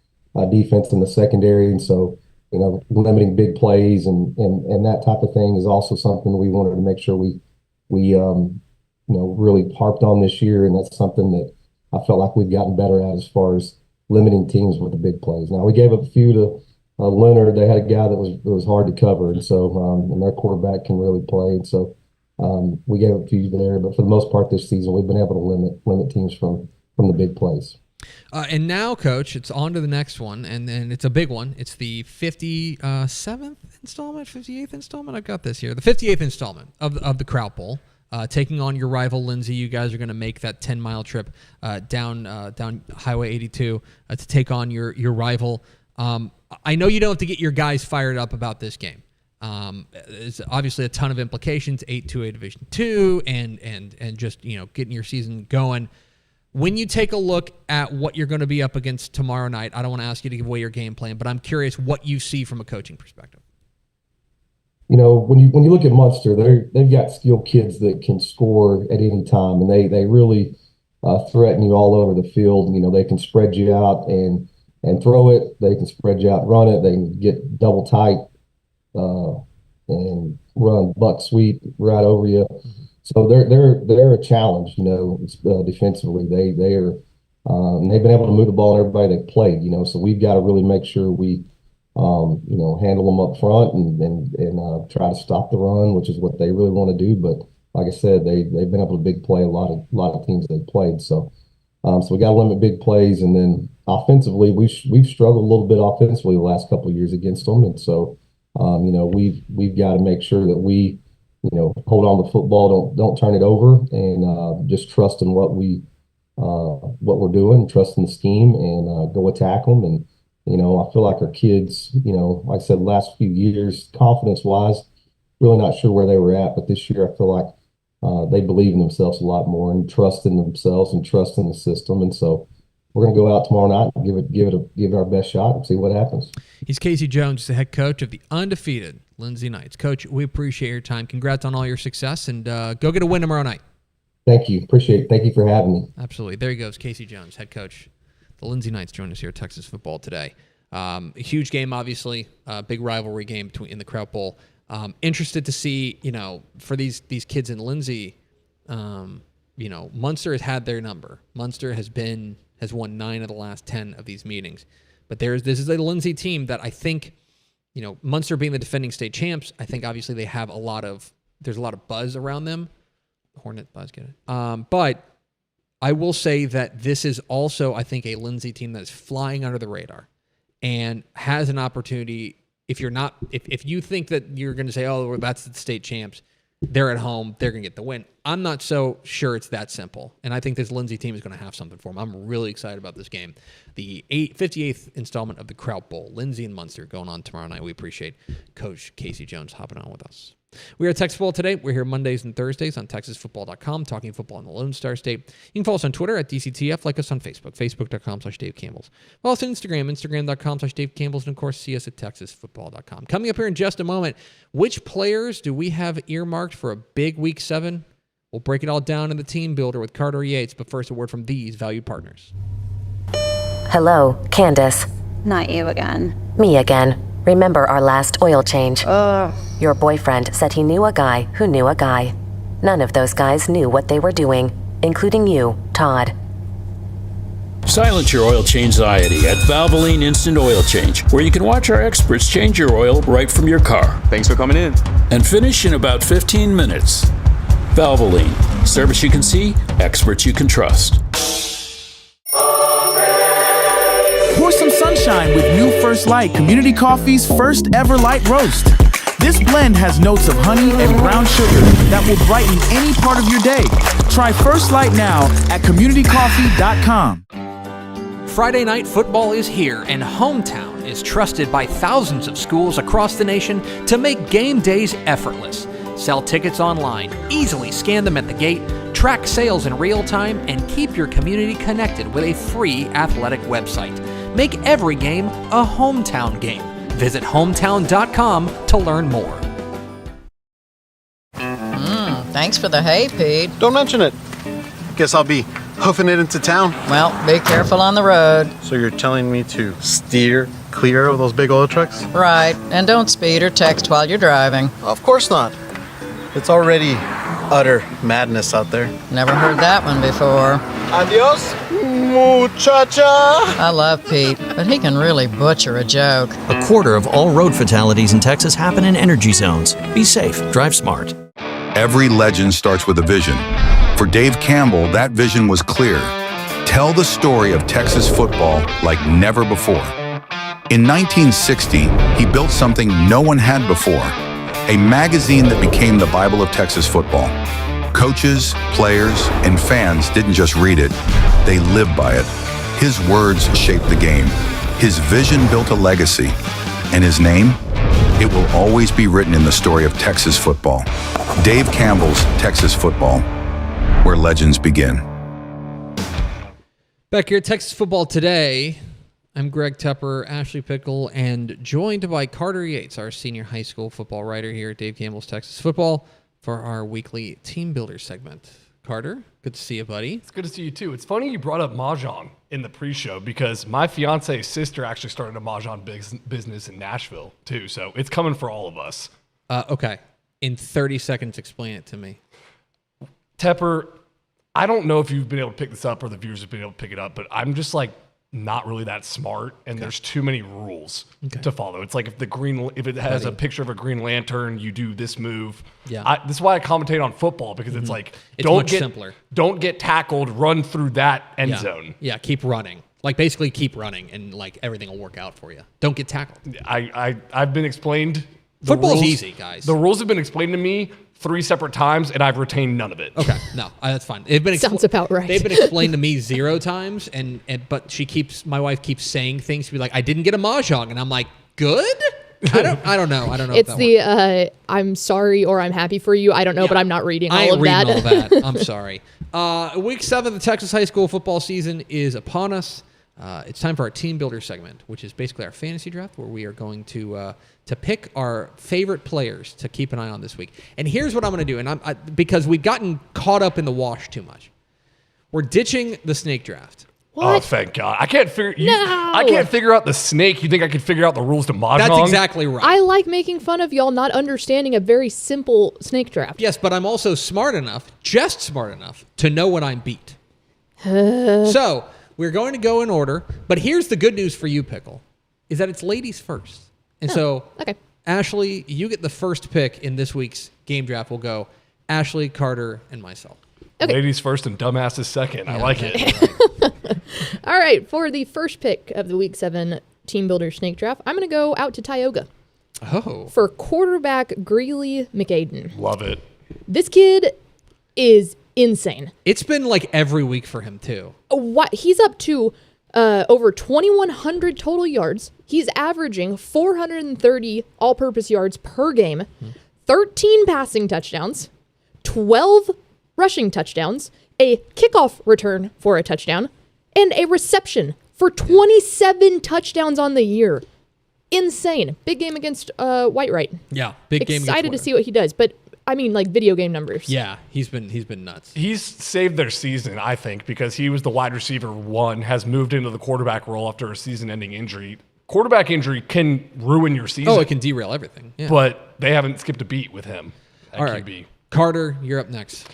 D: defense in the secondary, and so limiting big plays and that type of thing is also something we wanted to make sure we really harped on this year, and that's something that I felt like we've gotten better at as far as limiting teams with the big plays. Now we gave up a few to Leonard. They had a guy that was hard to cover, and so and their quarterback can really play, and so we gave up a few there. But for the most part this season, we've been able to limit teams from the big plays.
B: And now, Coach, it's on to the next one, and it's a big one. It's the 57th installment, 58th installment. I've got this here. The 58th installment of the Kraut Bowl, taking on your rival, Lindsay. You guys are going to make that 10-mile trip down Highway 82 to take on your rival. I know you don't have to get your guys fired up about this game. There's obviously a ton of implications, 8-2A Division II, and just getting your season going. When you take a look at what you're going to be up against tomorrow night, I don't want to ask you to give away your game plan, but I'm curious what you see from a coaching perspective.
D: When you look at Munster, they've got skilled kids that can score at any time, and they really threaten you all over the field. They can spread you out and throw it. They can spread you out, run it. They can get double tight and run buck sweep right over you. So they're a challenge, defensively. They are, and they've been able to move the ball on everybody they've played. So we've got to really make sure we, handle them up front and try to stop the run, which is what they really want to do. But like I said, they've been able to big play a lot of teams they've played. So we got to limit big plays, and then offensively, we've struggled a little bit offensively the last couple of years against them, and so we've got to make sure that we hold on to the football, don't turn it over, and just trust in what we're doing, trust in the scheme, and go attack them. And I feel like our kids, like I said, the last few years, confidence-wise, really not sure where they were at, but this year I feel like they believe in themselves a lot more and trust in themselves and trust in the system. And so we're going to go out tomorrow night and give it our best shot and see what happens. He's
B: Casey Jones, the head coach of the undefeated Lindsay Knights. Coach, we appreciate your time. Congrats on all your success, and go get a win tomorrow night.
D: Thank you. Appreciate it. Thank you for having me.
B: Absolutely. There he goes, Casey Jones, head coach. The Lindsay Knights join us here at Texas Football today. A huge game, obviously, big rivalry game in the Kraut Bowl. Interested to see, for these kids in Lindsay, Munster has had their number. Munster has won 9 of the last 10 of these meetings. But this is a Lindsay team that I think, Munster being the defending state champs, I think obviously they have there's a lot of buzz around them. Hornet buzz, get it? But I will say that this is also, I think, a Lindsay team that is flying under the radar and has an opportunity. If you think that you're going to say, oh, that's the state champs, they're at home, they're going to get the win. I'm not so sure it's that simple. And I think this Lindsay team is going to have something for them. I'm really excited about this game. The 58th installment of the Kraut Bowl, Lindsay and Munster, going on tomorrow night. We appreciate Coach Casey Jones hopping on with us. We are at Texas Football today. We're here Mondays and Thursdays on TexasFootball.com, talking football in the Lone Star State. You can follow us on Twitter at DCTF, like us on Facebook, Facebook.com/Dave Campbell's. Follow us on Instagram, Instagram.com/Dave Campbell's, and of course, see us at TexasFootball.com. Coming up here in just a moment, which players do we have earmarked for a big Week 7? We'll break it all down in the Team Builder with Carter Yates, but first, a word from these valued partners.
E: Hello, Candace.
F: Not you again.
E: Me again. Remember our last oil change? Your boyfriend said he knew a guy who knew a guy. None of those guys knew what they were doing, including you, Todd.
G: Silence your oil change anxiety at Valvoline Instant Oil Change, where you can watch our experts change your oil right from your car.
H: Thanks for coming in.
G: And finish in about 15 minutes. Valvoline. Service you can see, experts you can trust.
I: Pour some sunshine with new First Light Community Coffee's first ever light roast. This blend has notes of honey and brown sugar that will brighten any part of your day. Try First Light now at communitycoffee.com.
B: Friday night football is here, and Hometown is trusted by thousands of schools across the nation to make game days effortless. Sell tickets online, easily scan them at the gate, track sales in real time, and keep your community connected with a free athletic website. Make every game a Hometown game.
F: Visit hometown.com to learn more.
H: Thanks for the hay, Pete.
J: Don't mention it. Guess I'll be hoofing it into town.
H: Well, be careful on the road.
J: So you're telling me to steer clear of those big oil trucks?
H: Right, and don't speed or text while you're driving.
J: Of course not. It's already utter madness out there.
H: Never heard that one before.
J: Adios, muchacha.
H: I love Pete, but he can really butcher a joke.
K: A quarter of all road fatalities in Texas happen in energy zones. Be safe, drive smart.
L: Every legend starts with a vision. For Dave Campbell, that vision was clear. Tell the story of Texas football like never before. In 1960, he built something no one had before, a magazine that became the Bible of Texas football. Coaches, players, and fans didn't just read it, they lived by it. His words shaped the game. His vision built a legacy. And his name? It will always be written in the story of Texas football. Dave Campbell's Texas Football, where legends begin.
B: Back here at Texas Football Today, I'm Greg Tepper, Ashley Pickle, and joined by Carter Yates, our senior high school football writer here at Dave Campbell's Texas Football, for our weekly Team Builder segment. Carter, good to see you, buddy.
M: It's good to see you, too. It's funny you brought up Mahjong in the pre-show because my fiance's sister actually started a Mahjong business in Nashville, too. So it's coming for all of us.
B: Okay. In 30 seconds, explain it to me.
M: Tepper, I don't know if you've been able to pick this up or the viewers have been able to pick it up, but I'm just like not really that smart, and there's too many rules to follow. It's like if it has a picture of a Green Lantern, you do this move.
B: Yeah,
M: this is why I commentate on football because it's like
B: it's much simpler.
M: Don't get tackled, run through that end zone.
B: Yeah, keep running. Like basically keep running, and like everything will work out for you. Don't get tackled.
M: I've been explained.
B: Football's easy, guys.
M: The rules have been explained to me 3 separate times, and I've retained none of it.
B: Okay, no, that's fine. They've been
C: Sounds about right.
B: They've been explained to me 0 times, but my wife keeps saying things to be like, "I didn't get a mahjong," and I'm like, "Good." I don't know.
C: It's the I'm sorry or I'm happy for you. I don't know, but I'm not reading all of that.
B: I ain't reading all that. I'm sorry. Week 7 of the Texas high school football season is upon us. It's time for our Team Builder segment, which is basically our fantasy draft, where we are going to pick our favorite players to keep an eye on this week. And here's what I'm going to do, and because we've gotten caught up in the wash too much, we're ditching the snake draft.
C: What?
M: Oh, thank God! I can't figure out the snake. You think I could figure out the rules to mahjong?
B: That's exactly right.
C: I like making fun of y'all not understanding a very simple snake draft.
B: Yes, but I'm also smart enough, just smart enough, to know when I'm beat. So we're going to go in order, but here's the good news for you, Pickle, is that it's ladies first. And
C: okay.
B: Ashley, you get the first pick in this week's game draft. We'll go Ashley, Carter, and myself.
C: Okay.
M: Ladies first and dumbasses second. I like it.
C: All right, for the first pick of the Week 7 Team Builder Snake Draft, I'm going to go out to Tioga.
B: Oh.
C: For quarterback Greeley McAden.
M: Love it.
C: This kid is insane.
B: It's been like every week for him, too.
C: What? He's up to over 2,100 total yards. He's averaging 430 all-purpose yards per game, 13 passing touchdowns, 12 rushing touchdowns, a kickoff return for a touchdown, and a reception for 27 touchdowns on the year. Insane. Big game against Whitewright.
B: Yeah, big game.
C: Excited to see what he does, but I mean, like video game numbers.
B: Yeah, he's been nuts.
M: He's saved their season, I think, because he was the wide receiver 1, has moved into the quarterback role after a season-ending injury. Quarterback injury can ruin your season.
B: Oh, it can derail everything. Yeah.
M: But they haven't skipped a beat with him at
B: All
M: QB.
B: right. Carter, you're up next.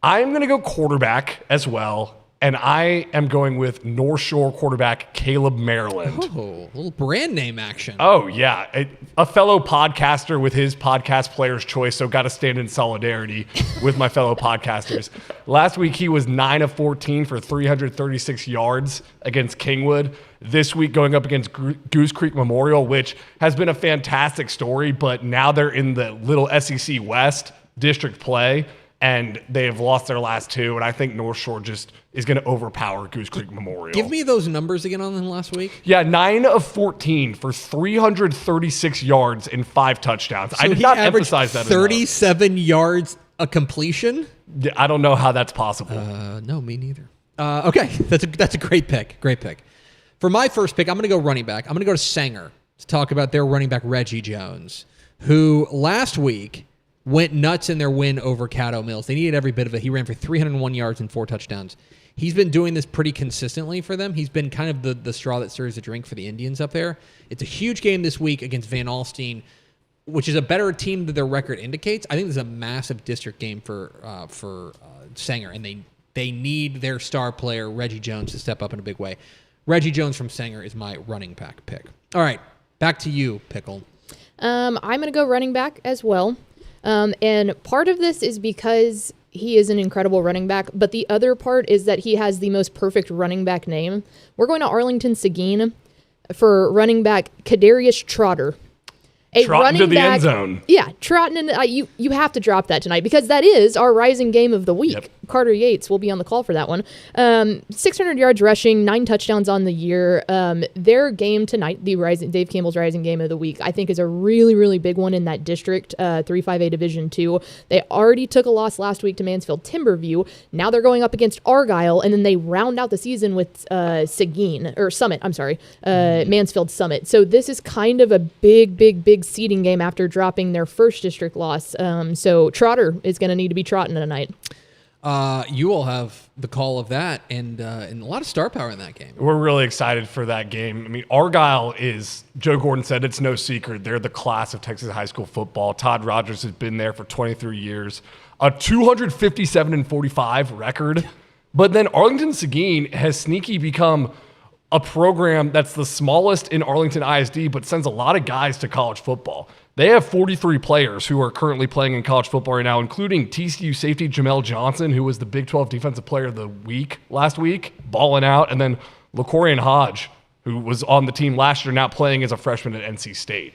M: I'm going to go quarterback as well, and I am going with North Shore quarterback Caleb Maryland.
B: Oh, a little brand name action.
M: Oh, yeah. A fellow podcaster with his podcast player's choice, so got to stand in solidarity with my fellow podcasters. Last week, he was 9 of 14 for 336 yards against Kingwood. This week, going up against Goose Creek Memorial, which has been a fantastic story, but now they're in the little SEC West district play, and they have lost their last 2, and I think North Shore just is going to overpower Goose Creek Memorial.
B: Give me those numbers again on them last week.
M: Yeah, 9 of 14 for 336 yards and 5 touchdowns.
B: So
M: I did not emphasize that
B: 37 yards a completion?
M: I don't know how that's possible.
B: No, me neither. Okay, that's a great pick. Great pick. For my first pick, I'm going to go running back. I'm going to go to Sanger to talk about their running back, Reggie Jones, who last week went nuts in their win over Caddo Mills. They needed every bit of it. He ran for 301 yards and 4 touchdowns. He's been doing this pretty consistently for them. He's been kind of the straw that stirs the drink for the Indians up there. It's a huge game this week against Van Alstyne, which is a better team than their record indicates. I think this is a massive district game for Sanger, and they need their star player, Reggie Jones, to step up in a big way. Reggie Jones from Sanger is my running back pick. All right, back to you, Pickle.
C: I'm going to go running back as well. And part of this is because he is an incredible running back, but the other part is that he has the most perfect running back name. We're going to Arlington Seguin for running back Kadarius Trotter.
M: Trotting to the end zone.
C: Yeah, trotting in. You have to drop that tonight because that is our rising game of the week.
M: Yep.
C: Carter Yates will be on the call for that one. 600 yards rushing, 9 touchdowns on the year. Their game tonight, Dave Campbell's rising game of the week, I think is a really, really big one in that district, 3-5A Division 2. They already took a loss last week to Mansfield Timberview. Now they're going up against Argyle, and then they round out the season with Mansfield Summit. So this is kind of a big seeding game after dropping their first district loss. So Trotter is going to need to be trotting tonight.
B: You will have the call of that and a lot of star power in that game.
M: We're really excited for that game. I mean, Argyle is, Joe Gordon said, it's no secret. They're the class of Texas high school football. Todd Rogers has been there for 23 years. A 257-45 record. But then Arlington Seguin has sneaky become a program that's the smallest in Arlington ISD, but sends a lot of guys to college football. They have 43 players who are currently playing in college football right now, including TCU safety Jamel Johnson, who was the Big 12 Defensive Player of the Week last week, balling out, and then LaCorian Hodge, who was on the team last year, now playing as a freshman at NC State.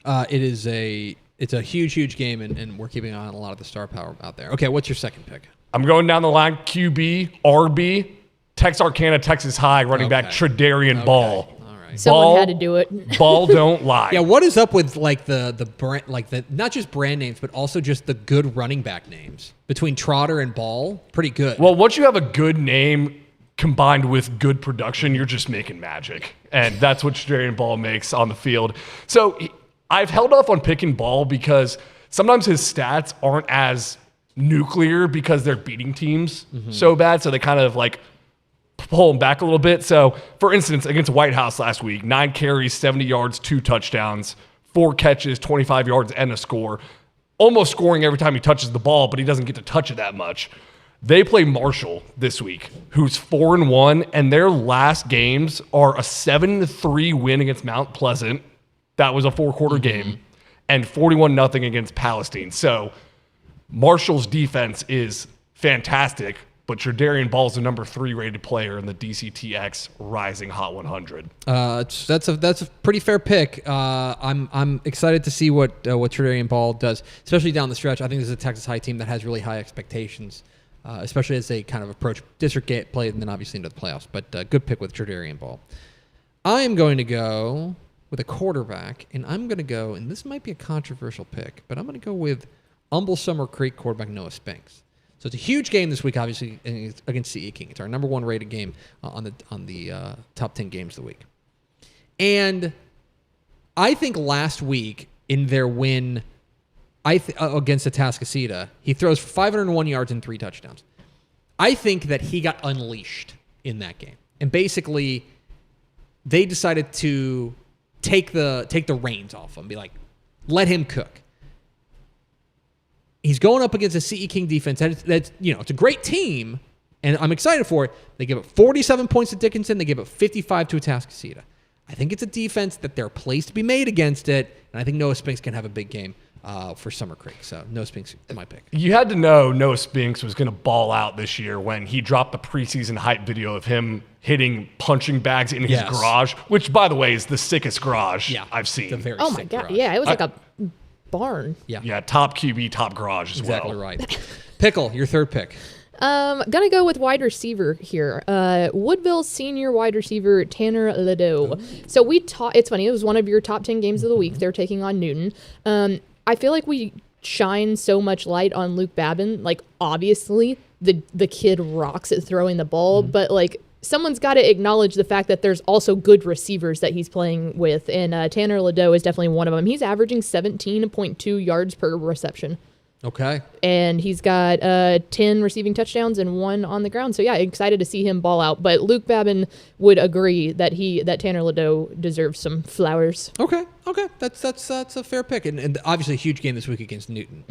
B: It's a huge game, and we're keeping an eye on a lot of the star power out there. Okay, what's your second pick?
M: I'm going down the line, QB, RB, Texarkana, Texas High, running back Tredarian Ball.
C: Someone had to do it.
M: Ball don't lie.
B: Yeah, what is up with like the brand, like the not just brand names, but also just the good running back names between Trotter and Ball? Pretty good.
M: Well, once you have a good name combined with good production, you're just making magic, and that's what Tredarian Ball makes on the field. So I've held off on picking Ball because sometimes his stats aren't as nuclear because they're beating teams so bad, so they kind of like pull him back a little bit. So, for instance, against White House last week, 9 carries, 70 yards, 2 touchdowns, 4 catches, 25 yards, and a score. Almost scoring every time he touches the ball, but he doesn't get to touch it that much. They play Marshall this week, who's 4-1, and their last games are a 7-3 win against Mount Pleasant. That was a 4-quarter game, and 41-0 against Palestine. So, Marshall's defense is fantastic, but Tredarian Ball's the number 3 rated player in the DCTX Rising Hot 100.
B: That's a pretty fair pick. I'm excited to see what Tredarian Ball does, especially down the stretch. I think this is a Texas High team that has really high expectations, especially as they kind of approach district play and then obviously into the playoffs. But good pick with Tredarian Ball. I am going to go with a quarterback, and I'm going to go, and this might be a controversial pick, but I'm going to go with Humble Summer Creek quarterback Noah Spinks. So it's a huge game this week, obviously, against CE King. It's our number 1 rated game on the top 10 games of the week. And I think last week in their win against Atascocita, he throws 501 yards and 3 touchdowns. I think that he got unleashed in that game. And basically, they decided to take the reins off him, be like, let him cook. He's going up against a CE King defense. That's it's a great team, and I'm excited for it. They give up 47 points to Dickinson. They give up 55 to Atascocita. I think it's a defense that there are plays to be made against it, and I think Noah Spinks can have a big game for Summer Creek. So Noah Spinks is my pick.
M: You had to know Noah Spinks was going to ball out this year when he dropped the preseason hype video of him hitting punching bags in his garage, which, by the way, is the sickest garage I've seen.
C: Oh, my God. Garage. Yeah, it was like a barn.
M: Yeah, top QB, top garage as well.
B: Exactly right. Pickle, your third pick.
C: Gonna go with wide receiver here. Woodville senior wide receiver Tanner Ledoux. So it's funny, it was one of your top 10 games of the week. They're taking on Newton. I feel like we shine so much light on Luke Babin. Like, obviously, the kid rocks at throwing the ball, but like someone's got to acknowledge the fact that there's also good receivers that he's playing with, and Tanner Ladeau is definitely one of them. He's averaging 17.2 yards per reception.
B: Okay.
C: And he's got 10 receiving touchdowns and 1 on the ground. So, yeah, excited to see him ball out. But Luke Babin would agree that Tanner Ladeau deserves some flowers.
B: Okay. That's a fair pick. And obviously a huge game this week against Newton,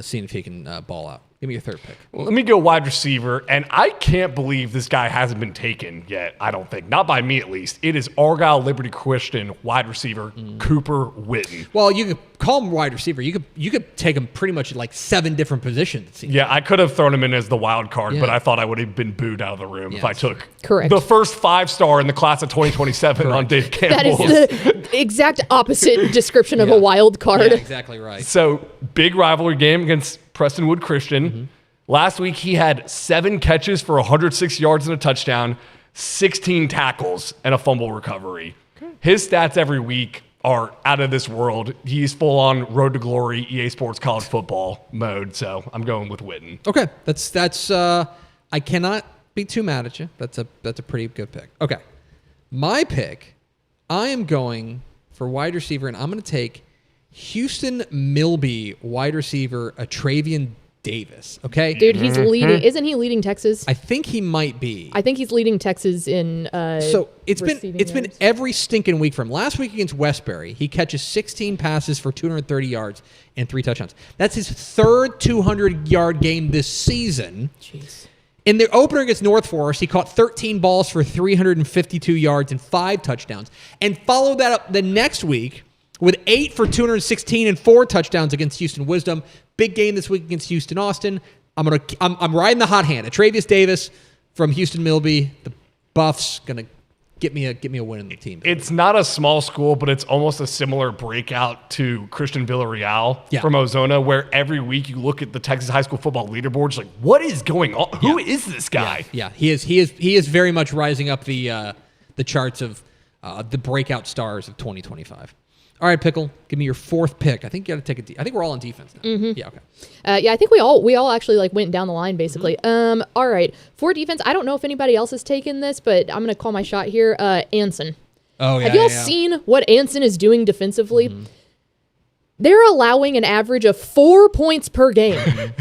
B: seeing if he can ball out. Give me your third pick.
M: Let me go wide receiver, and I can't believe this guy hasn't been taken yet, I don't think. Not by me, at least. It is Argyle Liberty Christian wide receiver Cooper Witten.
B: Well, you could call him wide receiver. You could take him pretty much at like 7 different positions.
M: Yeah, I could have thrown him in as the wild card, but I thought I would have been booed out of the room if I took the first 5-star in the class of 2027 on Dave Campbell.
C: That is the exact opposite description of a wild card.
B: Yeah, exactly right.
M: So, big rivalry game against Prestonwood Christian. Last week, he had 7 catches for 106 yards and a touchdown, 16 tackles, and a fumble recovery. His stats every week are out of this world. He's full on Road to Glory EA Sports College Football mode, so I'm going with Witten.
B: Okay, that's I cannot be too mad at you. That's a pretty good pick. Okay, my pick, I am going for wide receiver, and I'm going to take Houston Milby wide receiver Travian Davis. Okay,
C: dude, he's leading. Isn't he leading Texas?
B: I think he might be.
C: I think he's leading Texas in.
B: So it's been every stinking week for him. Last week against Westbury, he catches 16 passes for 230 yards and 3 touchdowns. That's his third 200-yard game this season.
C: Jeez.
B: In the opener against North Forest, he caught 13 balls for 352 yards and 5 touchdowns, and followed that up the next week with 8 for 216 and 4 touchdowns against Houston Wisdom. Big game this week against Houston Austin. I'm riding the hot hand. Travius Davis from Houston Milby. The Buffs gonna get me a win in the team.
M: It's not a small school, but it's almost a similar breakout to Christian Villarreal from Ozona, where every week you look at the Texas high school football leaderboards, like, what is going on? Who is this guy?
B: Yeah, he is very much rising up the charts of the breakout stars of 2025. All right, Pickle, give me your fourth pick. I think you got to take I think we're all on defense now. Yeah, okay.
C: Yeah, I think we all actually like went down the line basically. All right, for defense, I don't know if anybody else has taken this, but I'm gonna call my shot here. Anson.
B: Oh yeah.
C: Have y'all seen what Anson is doing defensively? They're allowing an average of 4 points per game.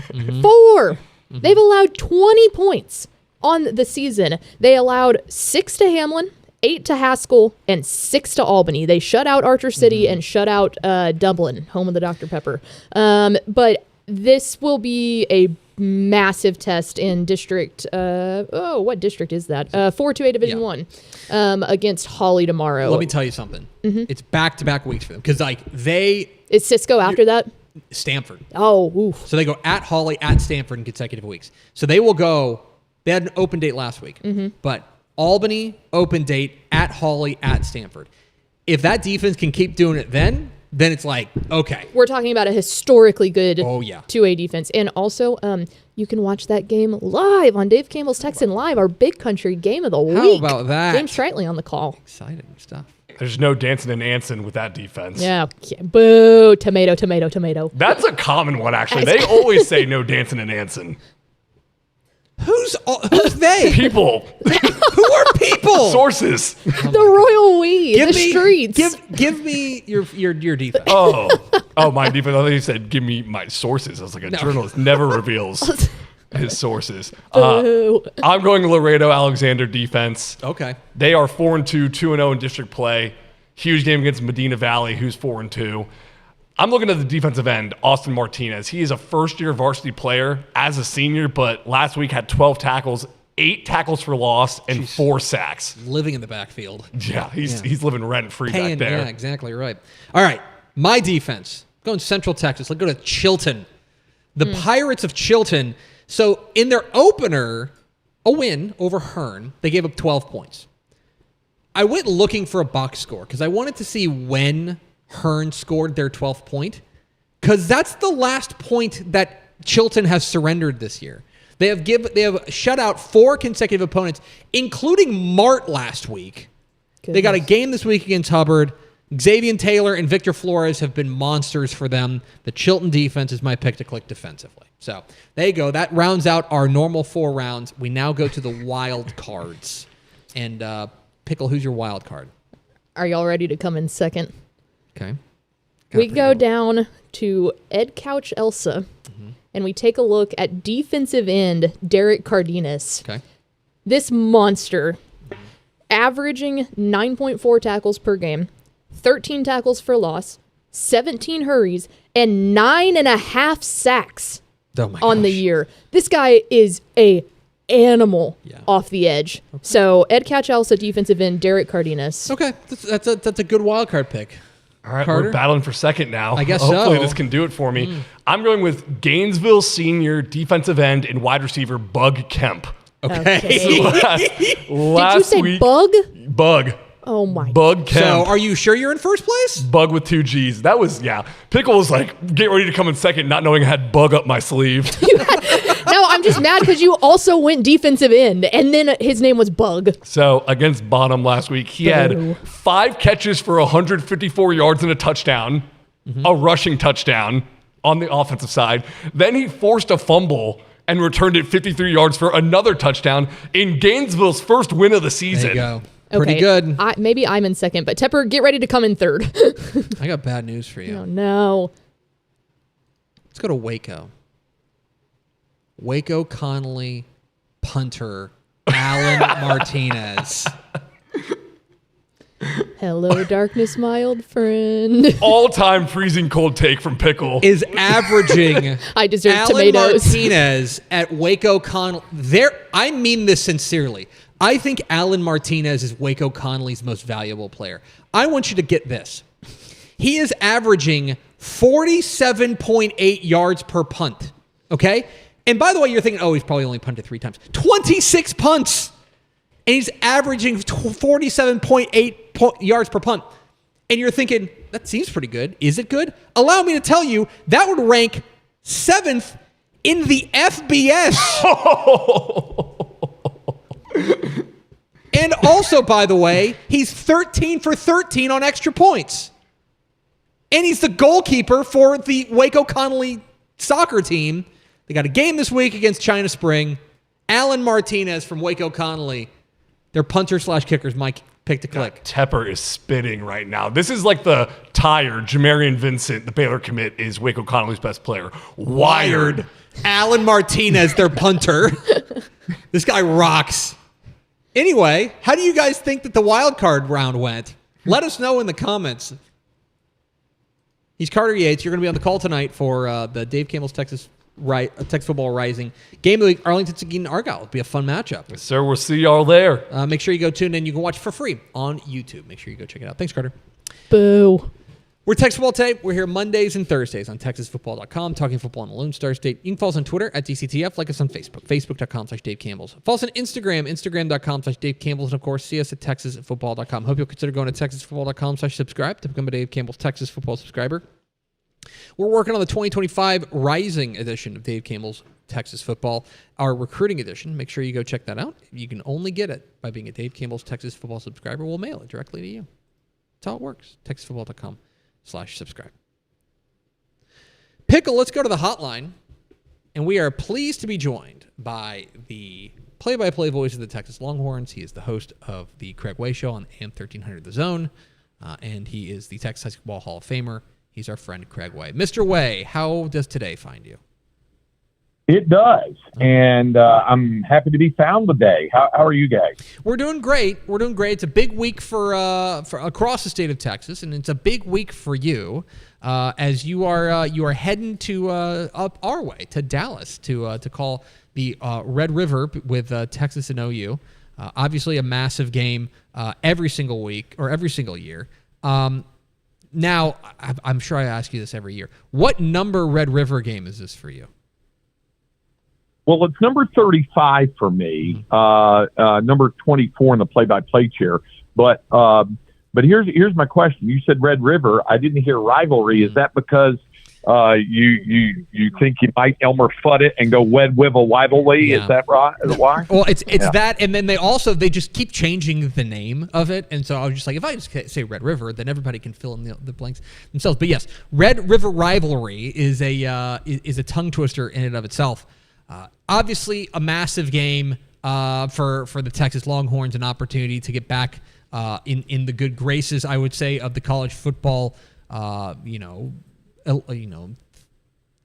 C: 4. They've allowed 20 points on the season. They allowed 6 to Hamlin, 8 to Haskell, and 6 to Albany. They shut out Archer City and shut out Dublin, home of the Dr. Pepper. But this will be a massive test in district. What district is that? 4-2A Division 1 against Hawley tomorrow.
B: Let me tell you something. It's back-to-back weeks for them because
C: is Cisco after that?
B: Stanford.
C: Oh, oof.
B: So they go at Hawley, at Stanford in consecutive weeks. So they will go. They had an open date last week, but Albany, open date, at Hawley, at Stanford. If that defense can keep doing it then it's like, okay.
C: We're talking about a historically good 2A defense. And also, you can watch that game live on Dave Campbell's Texan Live, our Big Country game of the week.
B: How about that?
C: James Streitley on the call.
B: Exciting stuff.
M: There's no dancing in Anson with that defense.
C: Yeah. Boo. Tomato, tomato, tomato.
M: That's a common one, actually. They always say no dancing in Anson.
B: Who's they?
M: People.
B: Who are people?
M: Sources.
C: The royal we. The streets.
B: Give me your defense.
M: Oh, my defense. I thought you said give me my sources. I was like, a journalist never reveals his sources. I'm going Laredo Alexander defense.
B: Okay.
M: They are 4-2, 2-0 in district play. Huge game against Medina Valley, who's 4-2. I'm looking at the defensive end, Austin Martinez. He is a first-year varsity player as a senior, but last week had 12 tackles, 8 tackles for loss, and 4 sacks.
B: Living in the backfield.
M: Yeah, he's living rent-free back there.
B: Yeah, exactly right. All right, my defense. Going Central Texas. Let's go to Chilton. The Pirates of Chilton. So in their opener, a win over Hearn, they gave up 12 points. I went looking for a box score because I wanted to see when Hearn scored their 12th point, because that's the last point that Chilton has surrendered this year. They have shut out 4 consecutive opponents, including Mart last week. Goodness. They got a game this week against Hubbard. Xavier Taylor and Victor Flores have been monsters for them. The Chilton defense is my pick to click defensively. So there you go. That rounds out our normal 4 rounds. We now go to the wild cards. And Pickle, who's your wild card?
C: Are y'all ready to come in second?
B: Okay.
C: We go down to Ed Couch Elsa, and we take a look at defensive end Derek Cardenas.
B: Okay.
C: This monster, averaging 9.4 tackles per game, 13 tackles for loss, 17 hurries, and 9.5 sacks on the year. This guy is a animal off the edge. Okay. So Ed Couch Elsa, defensive end Derek Cardenas.
B: Okay, that's a good wild card pick.
M: All right,
B: Carter?
M: we're battling for second now.
B: I guess
M: Hopefully
B: so.
M: this can do it for me. I'm going with Gainesville senior defensive end and wide receiver Bug Kemp.
B: Okay.
M: So last
C: Did you say
M: week,
C: Bug?
M: Bug.
C: Oh my.
M: Bug Kemp.
B: So are you sure you're in first place?
M: Bug with 2 G's. That was, Pickle was like, get ready to come in second, not knowing I had Bug up my sleeve.
C: No, I'm just mad because you also went defensive end, and then his name was Bug.
M: So against Bonham last week, he had 5 catches for 154 yards and a touchdown, a rushing touchdown on the offensive side. Then he forced a fumble and returned it 53 yards for another touchdown in Gainesville's first win of the season.
B: There you go. Pretty good.
C: Maybe I'm in second, but Tepper, get ready to come in third.
B: I got bad news for you.
C: Oh, no.
B: Let's go to Waco. Waco Connolly punter Alan Martinez.
C: Hello, darkness, my old friend.
M: All-time freezing cold take from Pickle.
B: Is averaging
C: I deserve
B: Alan
C: tomatoes.
B: Martinez at Waco Connolly. I mean this sincerely. I think Alan Martinez is Waco Connolly's most valuable player. I want you to get this. He is averaging 47.8 yards per punt. Okay? And by the way, you're thinking, oh, he's probably only punted 3 times. 26 punts! And he's averaging 47.8 yards per punt. And you're thinking, that seems pretty good. Is it good? Allow me to tell you, that would rank 7th in the FBS. And also, by the way, he's 13 for 13 on extra points. And he's the goalkeeper for the Waco Connolly soccer team. They got a game this week against China Spring. Alan Martinez from Waco Connolly. Their punter/kicker's my pick to click.
M: Tepper is spitting right now. This is like the tired Jamarian Vincent, the Baylor commit, is Waco Connolly's best player. Wired.
B: Alan Martinez, their punter. This guy rocks. Anyway, how do you guys think that the wild card round went? Let us know in the comments. He's Carter Yates. You're going to be on the call tonight for the Dave Campbell's Texas Football Rising game of the week. Arlington Seguin Argyle. It'll be a fun matchup.
M: Yes, sir. We'll see y'all there.
B: Make sure you go tune in. You can watch for free on YouTube. Make sure you go check it out. Thanks, Carter.
C: Boo.
B: We're Texas Football Today. We're here Mondays and Thursdays on TexasFootball.com, talking football in the Lone Star State. You can follow us on Twitter at DCTF. Like us on Facebook, Facebook.com/Dave Campbell's. Follow us on Instagram, Instagram.com/Dave Campbell's. And, of course, see us at TexasFootball.com. Hope you'll consider going to TexasFootball.com/subscribe to become a Dave Campbell's Texas Football subscriber. We're working on the 2025 Rising edition of Dave Campbell's Texas Football, our recruiting edition. Make sure you go check that out. You can only get it by being a Dave Campbell's Texas Football subscriber. We'll mail it directly to you. That's how it works. TexasFootball.com/subscribe. Pickle, let's go to the hotline. And we are pleased to be joined by the play-by-play voice of the Texas Longhorns. He is the host of the Craig Way Show on AM 1300 The Zone. And he is the Texas High School Ball Hall of Famer. He's our friend Craig Way. Mr. Way, how does today find you?
N: It does, and I'm happy to be found today. How are you guys?
B: We're doing great. It's a big week for across the state of Texas, and it's a big week for you as you are heading to up our way to Dallas to call the Red River with Texas and OU. Obviously, a massive game every single week or every single year. Now, I'm sure I ask you this every year. What number Red River game is this for you?
N: Well, it's number 35 for me, number 24 in the play-by-play chair. But here's my question. You said Red River. I didn't hear rivalry. Is that because you think you might Elmer Fudd it and go Wed Wivel Wivelly?
B: Yeah.
N: Is that right? Is it why?
B: Well, it's that, and then they just keep changing the name of it, and so I was just like, if I just say Red River, then everybody can fill in the blanks themselves. But yes, Red River rivalry is a tongue twister in and of itself. Obviously, a massive game. for the Texas Longhorns, an opportunity to get back in the good graces, I would say, of the college football,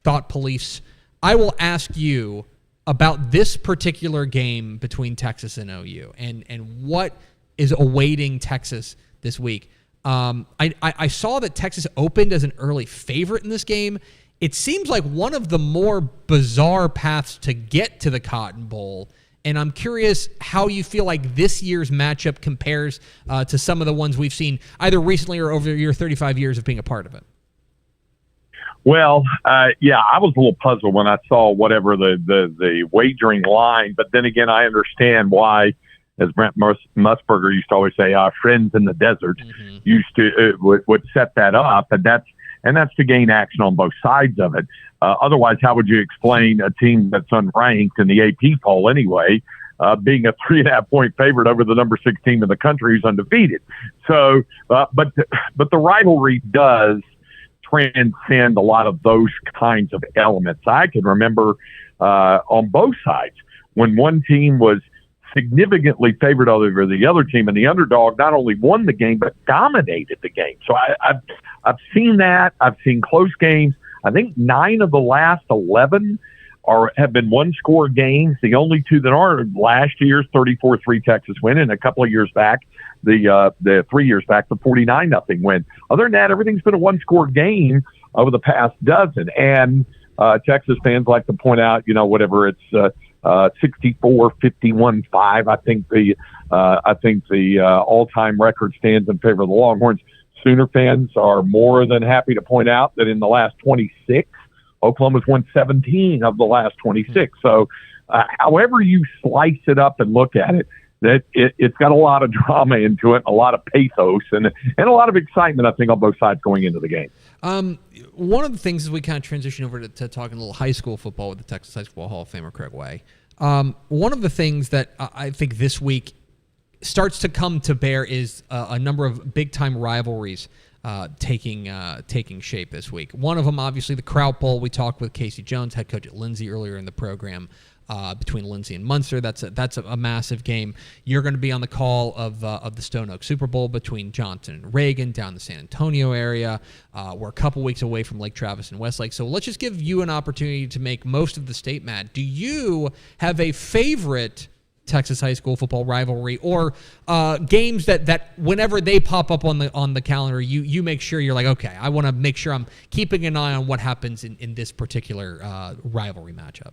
B: thought police. I will ask you about this particular game between Texas and OU and what is awaiting Texas this week. I saw that Texas opened as an early favorite in this game. It seems like one of the more bizarre paths to get to the Cotton Bowl, and I'm curious how you feel like this year's matchup compares to some of the ones we've seen either recently or over your 35 years of being a part of it.
N: Well, I was a little puzzled when I saw whatever the wagering line, but then again, I understand why, as Brent Musburger used to always say, our friends in the desert used to would set that up, and that's to gain action on both sides of it. Otherwise, how would you explain a team that's unranked in the AP poll anyway, being a 3.5-point favorite over the number 6 team in the country who's undefeated? So, but the rivalry does transcend a lot of those kinds of elements. I can remember on both sides when one team was significantly favored over the other team, and the underdog not only won the game but dominated the game. So I've seen that. I've seen close games. I think 9 of the last 11 have been one-score games. The only 2 that are last year's 34-3 Texas win, and a couple of years back, the 3 years back, the 49-0 win. Other than that, everything's been a one-score game over the past dozen. And Texas fans like to point out, whatever it's 64-51-5. I think the all-time record stands in favor of the Longhorns. Sooner fans are more than happy to point out that in the last 26, Oklahoma's won 17 of the last 26. So however you slice it up and look at it, that it's got a lot of drama into it, a lot of pathos, and a lot of excitement, I think, on both sides going into the game.
B: One of the things as we kind of transition over to talking a little high school football with the Texas High School Hall of Famer Craig Way, one of the things that I think this week starts to come to bear is a number of big-time rivalries taking shape this week. One of them, obviously, the Kraut Bowl. We talked with Casey Jones, head coach at Lindsay, earlier in the program. Between Lindsay and Munster, that's a massive game. You're going to be on the call of the Stone Oak Super Bowl between Johnson and Reagan down the San Antonio area. We're a couple weeks away from Lake Travis and Westlake, so let's just give you an opportunity to make most of the state mad. Do you have a favorite Texas high school football rivalry or games that whenever they pop up on the calendar, you make sure you're like, okay, I want to make sure I'm keeping an eye on what happens in this particular rivalry matchup?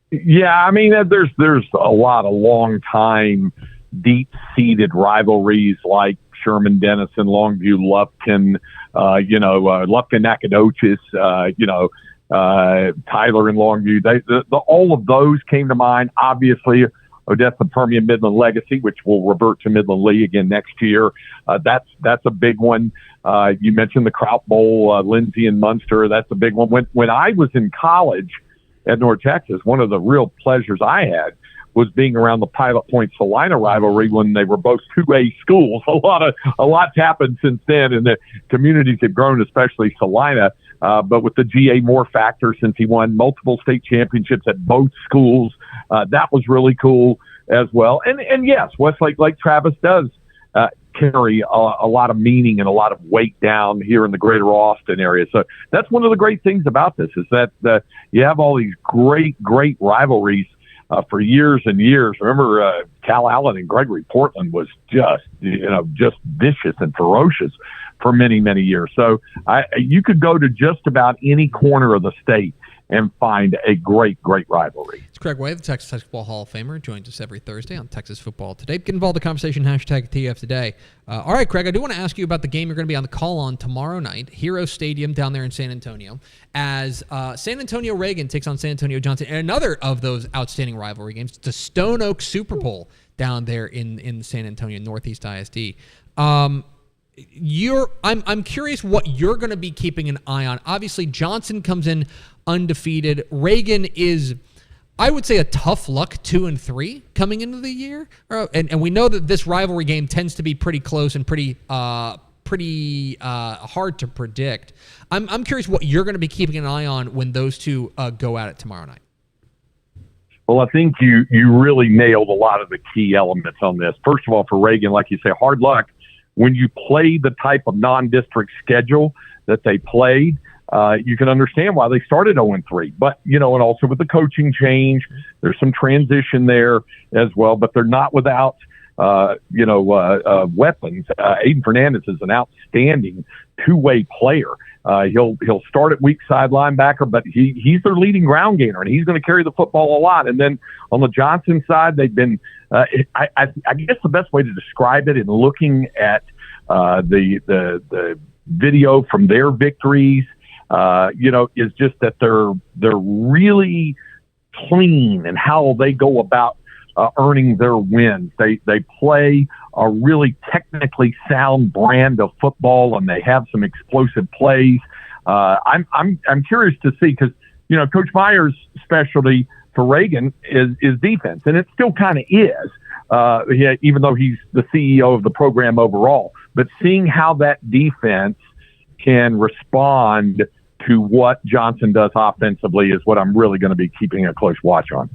N: Yeah, I mean, there's a lot of long-time, deep-seated rivalries like Sherman Denison, Longview, Lufkin, Lufkin Nacogdoches, Tyler and Longview. All of those came to mind. Obviously, Odessa Permian Midland Legacy, which will revert to Midland Lee again next year. That's a big one. You mentioned the Kraut Bowl, Lindsay and Munster. That's a big one. When I was in college at North Texas, one of the real pleasures I had was being around the Pilot Point Salina rivalry when they were both 2A schools. A lot's happened since then, and the communities have grown, especially Salina. But with the G.A. Moore factor, since he won multiple state championships at both schools, that was really cool as well. And yes, Westlake Lake Travis does carry a lot of meaning and a lot of weight down here in the greater Austin area. So that's one of the great things about this is that you have all these great rivalries for years and years. Remember, Cal Allen and Gregory Portland was just vicious and ferocious for many, many years. So you could go to just about any corner of the state and find a great rivalry.
B: It's Craig Way, the Texas High School Hall of Famer, joins us every Thursday on Texas Football Today. Get involved in the conversation, hashtag TF Today. All right, Craig, I do want to ask you about the game you're going to be on the call on tomorrow night, Hero Stadium down there in San Antonio, as San Antonio Reagan takes on San Antonio Johnson, and another of those outstanding rivalry games, the Stone Oak Super Bowl down there in San Antonio, Northeast ISD. I'm curious what you're going to be keeping an eye on. Obviously, Johnson comes in undefeated. Reagan is, I would say, a tough luck 2-3 coming into the year, and we know that this rivalry game tends to be pretty close and pretty hard to predict. I'm curious what you're going to be keeping an eye on when those two go at it tomorrow night.
N: Well, I think you really nailed a lot of the key elements on this. First of all, for Reagan, like you say, hard luck. When you play the type of non-district schedule that they played, you can understand why they started 0-3. But, and also with the coaching change, there's some transition there as well. But they're not without, weapons. Aiden Fernandez is an outstanding two-way player. He'll start at weak side linebacker, but he's their leading ground gainer, and he's going to carry the football a lot. And then on the Johnson side, they've been I guess the best way to describe it in looking at the video from their victories, is just that they're really clean in how they go about earning their wins. They play a really technically sound brand of football, and they have some explosive plays. I'm curious to see, because Coach Meyer's specialty for Reagan is defense, and it still kind of is, even though he's the CEO of the program overall. But seeing how that defense can respond to what Johnson does offensively is what I'm really going to be keeping a close watch on.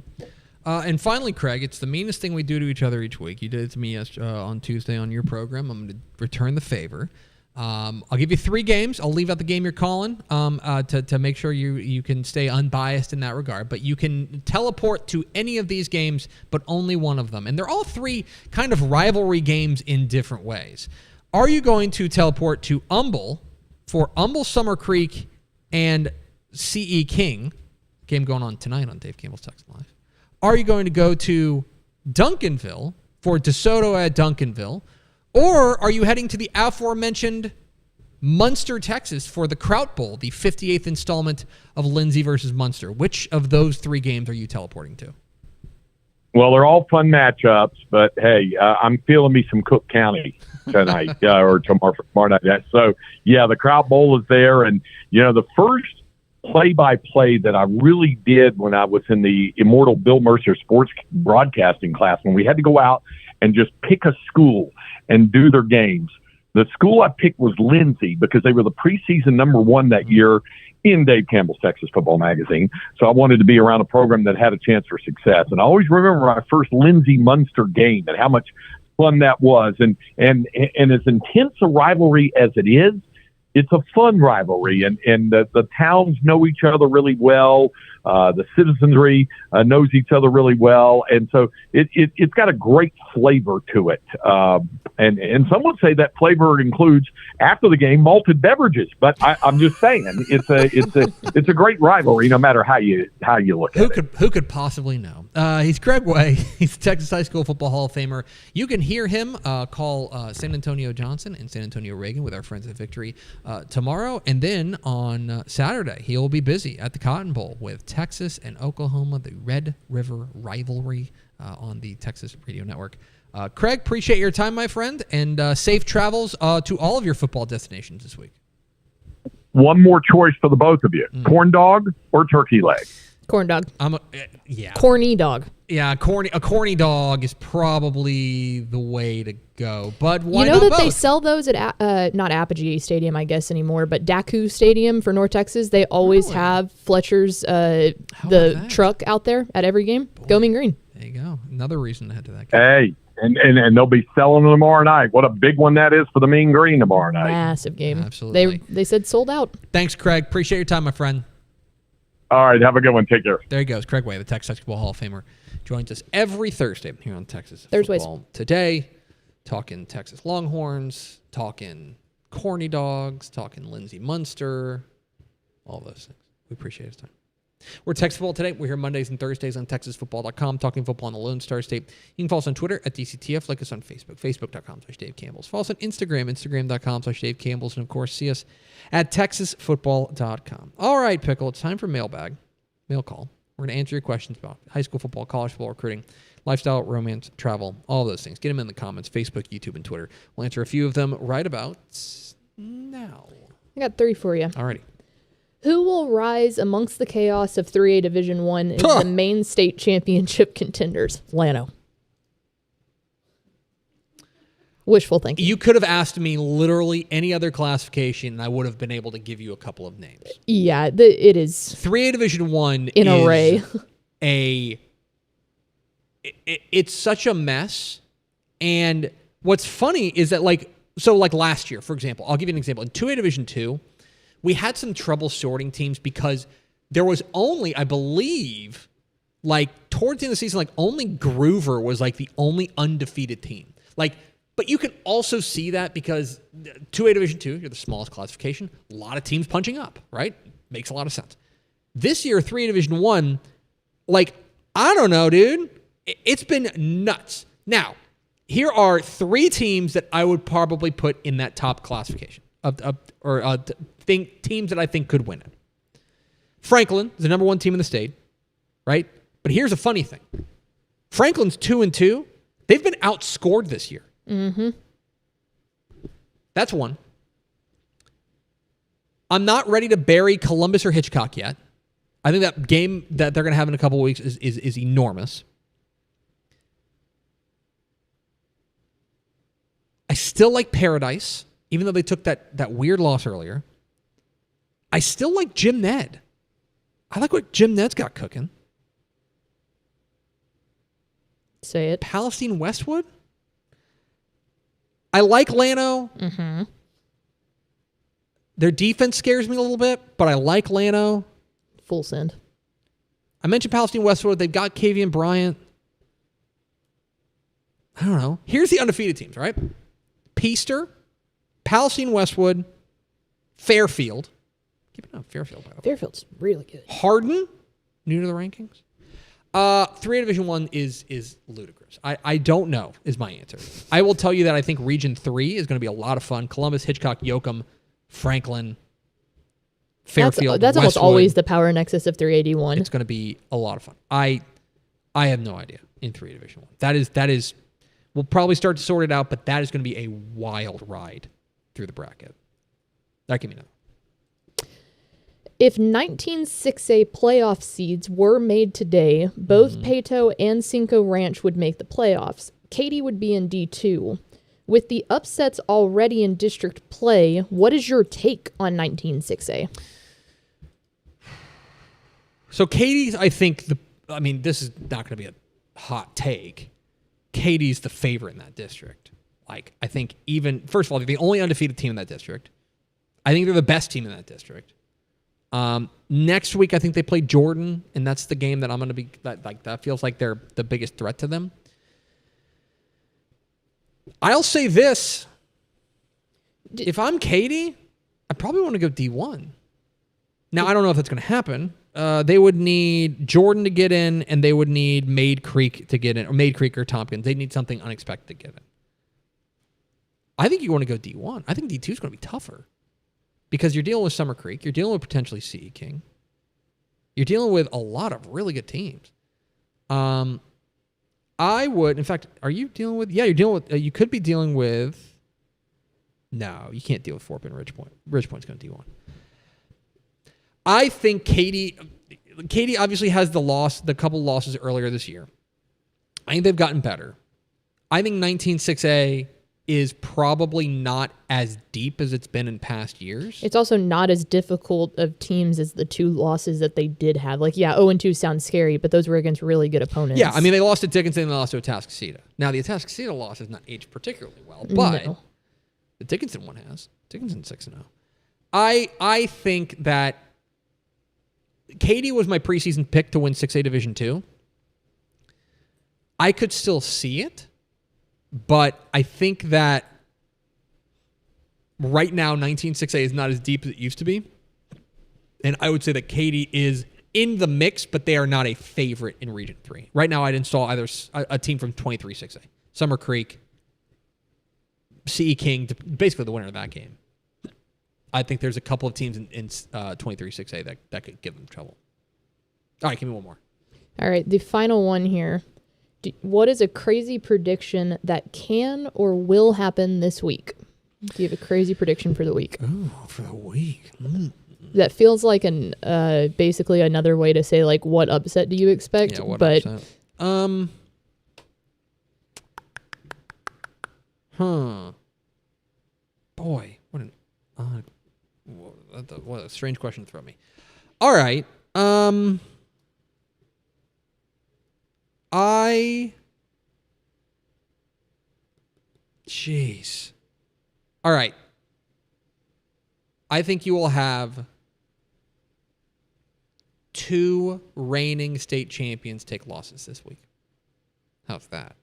B: And finally, Craig, it's the meanest thing we do to each other each week. You did it to me on Tuesday on your program. I'm going to return the favor. I'll give you 3 games. I'll leave out the game you're calling to make sure you can stay unbiased in that regard. But you can teleport to any of these games, but only one of them. And they're all 3 kind of rivalry games in different ways. Are you going to teleport to Humble for Humble Summer Creek and C.E. King? Game going on tonight on Dave Campbell's Texas Live. Are you going to go to Duncanville for DeSoto at Duncanville? Or are you heading to the aforementioned Munster, Texas for the Kraut Bowl, the 58th installment of Lindsay versus Munster? Which of those 3 games are you teleporting to?
N: Well, they're all fun matchups, but hey, I'm feeling me some Cook County tonight or tomorrow night. So, yeah, the Kraut Bowl is there. And, the first play-by-play that I really did when I was in the immortal Bill Mercer sports broadcasting class, when we had to go out and just pick a school and do their games. The school I picked was Lindsay because they were the preseason #1 that year in Dave Campbell's Texas Football Magazine. So I wanted to be around a program that had a chance for success. And I always remember my first Lindsay Munster game and how much fun that was. And as intense a rivalry as it is, it's a fun rivalry, and the towns know each other really well. The citizenry knows each other really well, and so it's got a great flavor to it. And some would say that flavor includes, after the game, malted beverages. But I'm just saying, it's a great rivalry, no matter how you look at it.
B: Who could possibly know? He's Craig Way. He's the Texas High School Football Hall of Famer. You can hear him call San Antonio Johnson and San Antonio Reagan with our friends at Victory tomorrow, and then on Saturday he will be busy at the Cotton Bowl with Texas and Oklahoma, the Red River rivalry on the Texas Radio Network. Craig, appreciate your time, my friend, and safe travels to all of your football destinations this week.
N: One more choice for the both of you: corn dog or turkey leg?
C: Corn dog.
B: Yeah.
C: Corny dog.
B: Yeah, a corny dog is probably the way to go. But why not
C: that
B: both?
C: They sell those at not Apogee Stadium, I guess, anymore, but Daku Stadium for North Texas. They always have Fletcher's the truck out there at every game. Boy. Go Mean Green.
B: There you go. Another reason to head to that game.
N: Hey. And they'll be selling them tomorrow night. What a big one that is for the Mean Green tomorrow night.
C: Massive game.
B: Absolutely.
C: They said sold out.
B: Thanks, Craig. Appreciate your time, my friend.
N: All right. Have a good one. Take care.
B: There he goes. Craig Way, the Texas Football Hall of Famer, joins us every Thursday here on Texas
C: Thursdays.
B: Football Today, talking Texas Longhorns, talking corny dogs, talking Lindsay Munster, all those things. We appreciate his time. We're Texas Football Today. We're here Mondays and Thursdays on TexasFootball.com, talking football in the Lone Star State. You can follow us on Twitter at DCTF. Like us on Facebook, Facebook.com/Dave Campbell's. Follow us on Instagram, Instagram.com/Dave Campbell's. And, of course, see us at TexasFootball.com. All right, Pickle, it's time for Mailbag. Mail call. We're going to answer your questions about high school football, college football, recruiting, lifestyle, romance, travel, all those things. Get them in the comments, Facebook, YouTube, and Twitter. We'll answer a few of them right about now.
C: I got 3 for you.
B: All righty.
C: Who will rise amongst the chaos of 3A Division I as the main state championship contenders? Lano. Wishful thinking.
B: You could have asked me literally any other classification, and I would have been able to give you a couple of names.
C: Yeah, it is.
B: 3A Division I
C: in
B: is
C: array.
B: a it's such a mess. And what's funny is that like last year, for example, I'll give you an example. In 2A Division 2, we had some trouble sorting teams because there was only, I believe, like towards the end of the season, like only Groover was like the only undefeated team. Like, but you can also see that because 2A Division 2, you're the smallest classification, a lot of teams punching up, right? Makes a lot of sense. This year, 3A Division 1, like, I don't know, dude. It's been nuts. Now, here are 3 teams that I would probably put in that top classification teams that I think could win it. Franklin is the number 1 team in the state, right? But here's a funny thing. Franklin's 2-2. They've been outscored this year.
C: Mm-hmm.
B: That's one. I'm not ready to bury Columbus or Hitchcock yet. I think that game that they're going to have in a couple of weeks is enormous. I still like Paradise, even though they took that weird loss earlier. I still like Jim Ned. I like what Jim Ned's got cooking.
C: Say it.
B: Palestine Westwood. I like Llano.
C: Mm-hmm.
B: Their defense scares me a little bit, but I like Llano.
C: Full send.
B: I mentioned Palestine Westwood. They've got Kavian Bryant. I don't know. Here's the undefeated teams, right? Peaster, Palestine Westwood, Fairfield. Keep an eye on Fairfield, by the way.
C: Fairfield's really good.
B: Hardin, new to the rankings. 3A Division 1 is ludicrous. I don't know is my answer. I will tell you that I think Region 3 is going to be a lot of fun. Columbus, Hitchcock, Yoakum, Franklin, Fairfield,
C: That's almost
B: Westwood.
C: always the power nexus of 381.
B: It's going to be a lot of fun. I have no idea in 3A Division 1. That is we'll probably start to sort it out, but that is going to be a wild ride through the bracket. That can be nothing.
C: If 19-6A playoff seeds were made today, both Peyto and Cinco Ranch would make the playoffs. Katy would be in D2. With the upsets already in district play, what is your take on 19-6A?
B: So Katy's, I think, this is not going to be a hot take. Katy's the favorite in that district. Like, I think first of all, they're the only undefeated team in that district. I think they're the best team in that district. Next week, I think they play Jordan, and that's the game that I'm going to be that feels like they're the biggest threat to them. I'll say this: if I'm Katy, I probably want to go D1. Now, I don't know if that's going to happen. They would need Jordan to get in, and they would need Maid Creek to get in, or Maid Creek or Tompkins. They need something unexpected to get in. I think you want to go D1. I think D2 is going to be tougher. Because you're dealing with Summer Creek, you're dealing with potentially CE King. You're dealing with a lot of really good teams. I would, in fact, are you dealing with, you're dealing with, you could be dealing with, no, you can't deal with Fort Bend Ridgepoint. Ridgepoint's going to D1. I think Katy obviously has the couple losses earlier this year. I think they've gotten better. I think 19-6A is probably not as deep as it's been in past years.
C: It's also not as difficult of teams as the 2 losses that they did have. Like, 0-2 sounds scary, but those were against really good opponents.
B: Yeah, they lost to Dickinson and they lost to Atascocita. Now, the Atascocita loss has not aged particularly well, but the Dickinson one has. Dickinson's 6-0. I think that Katy was my preseason pick to win 6A Division 2. I could still see it. But I think that right now, 19-6A is not as deep as it used to be. And I would say that Katy is in the mix, but they are not a favorite in Region 3. Right now, I'd install either a team from 23-6A. Summer Creek, CE King, basically the winner of that game. I think there's a couple of teams in 23-6A that could give them trouble. All right, give me one more.
C: All right, the final one here. What is a crazy prediction that can or will happen this week? Do you have a crazy prediction for the week?
B: Oh, for the week.
C: That feels like basically another way to say, like, what upset do you expect?
B: Yeah, what upset? Boy, what a strange question to throw at me. All right. Jeez. All right. I think you will have 2 reigning state champions take losses this week. How's that?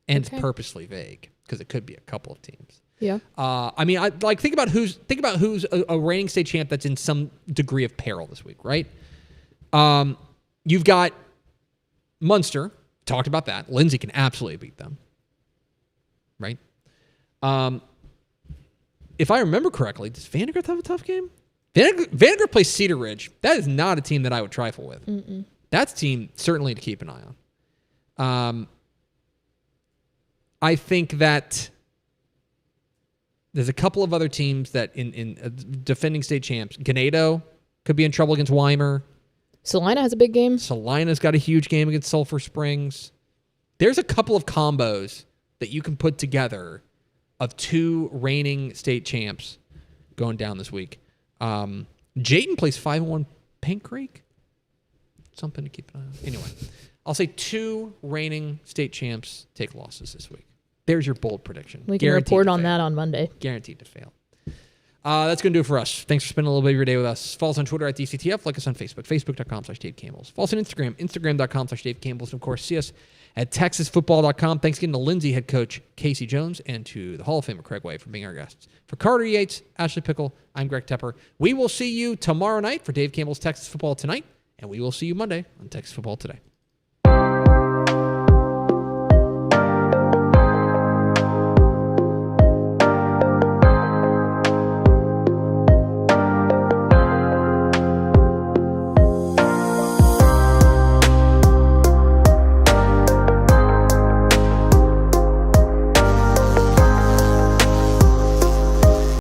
B: And
C: Okay.
B: it's purposely vague because it could be a couple of teams.
C: Yeah.
B: I mean, think about who's a reigning state champ that's in some degree of peril this week, right? You've got Munster. Talked about that. Lindsay can absolutely beat them, right? If I remember correctly, does Vandergrift have a tough game? Vandergrift plays Cedar Ridge. That is not a team that I would trifle with.
C: Mm-mm.
B: That's a team certainly to keep an eye on. I think that there's a couple of other teams that in defending state champs. Ganado could be in trouble against Weimar.
C: Salina has a big game.
B: Salina's got a huge game against Sulphur Springs. There's a couple of combos that you can put together of 2 reigning state champs going down this week. Jayton plays 5-1 Pink Creek. Something to keep an eye on. Anyway, I'll say 2 reigning state champs take losses this week. There's your bold prediction.
C: We can report on that on Monday.
B: Guaranteed to fail. That's going to do it for us. Thanks for spending a little bit of your day with us. Follow us on Twitter at DCTF. Like us on Facebook, facebook.com/Dave Campbell's. Follow us on Instagram, instagram.com/Dave Campbell's. And, of course, see us at texasfootball.com. Thanks again to Lindsay head coach Casey Jones and to the Hall of Famer Craig Way for being our guests. For Carter Yates, Ashley Pickle, I'm Greg Tepper. We will see you tomorrow night for Dave Campbell's Texas Football Tonight, and we will see you Monday on Texas Football Today.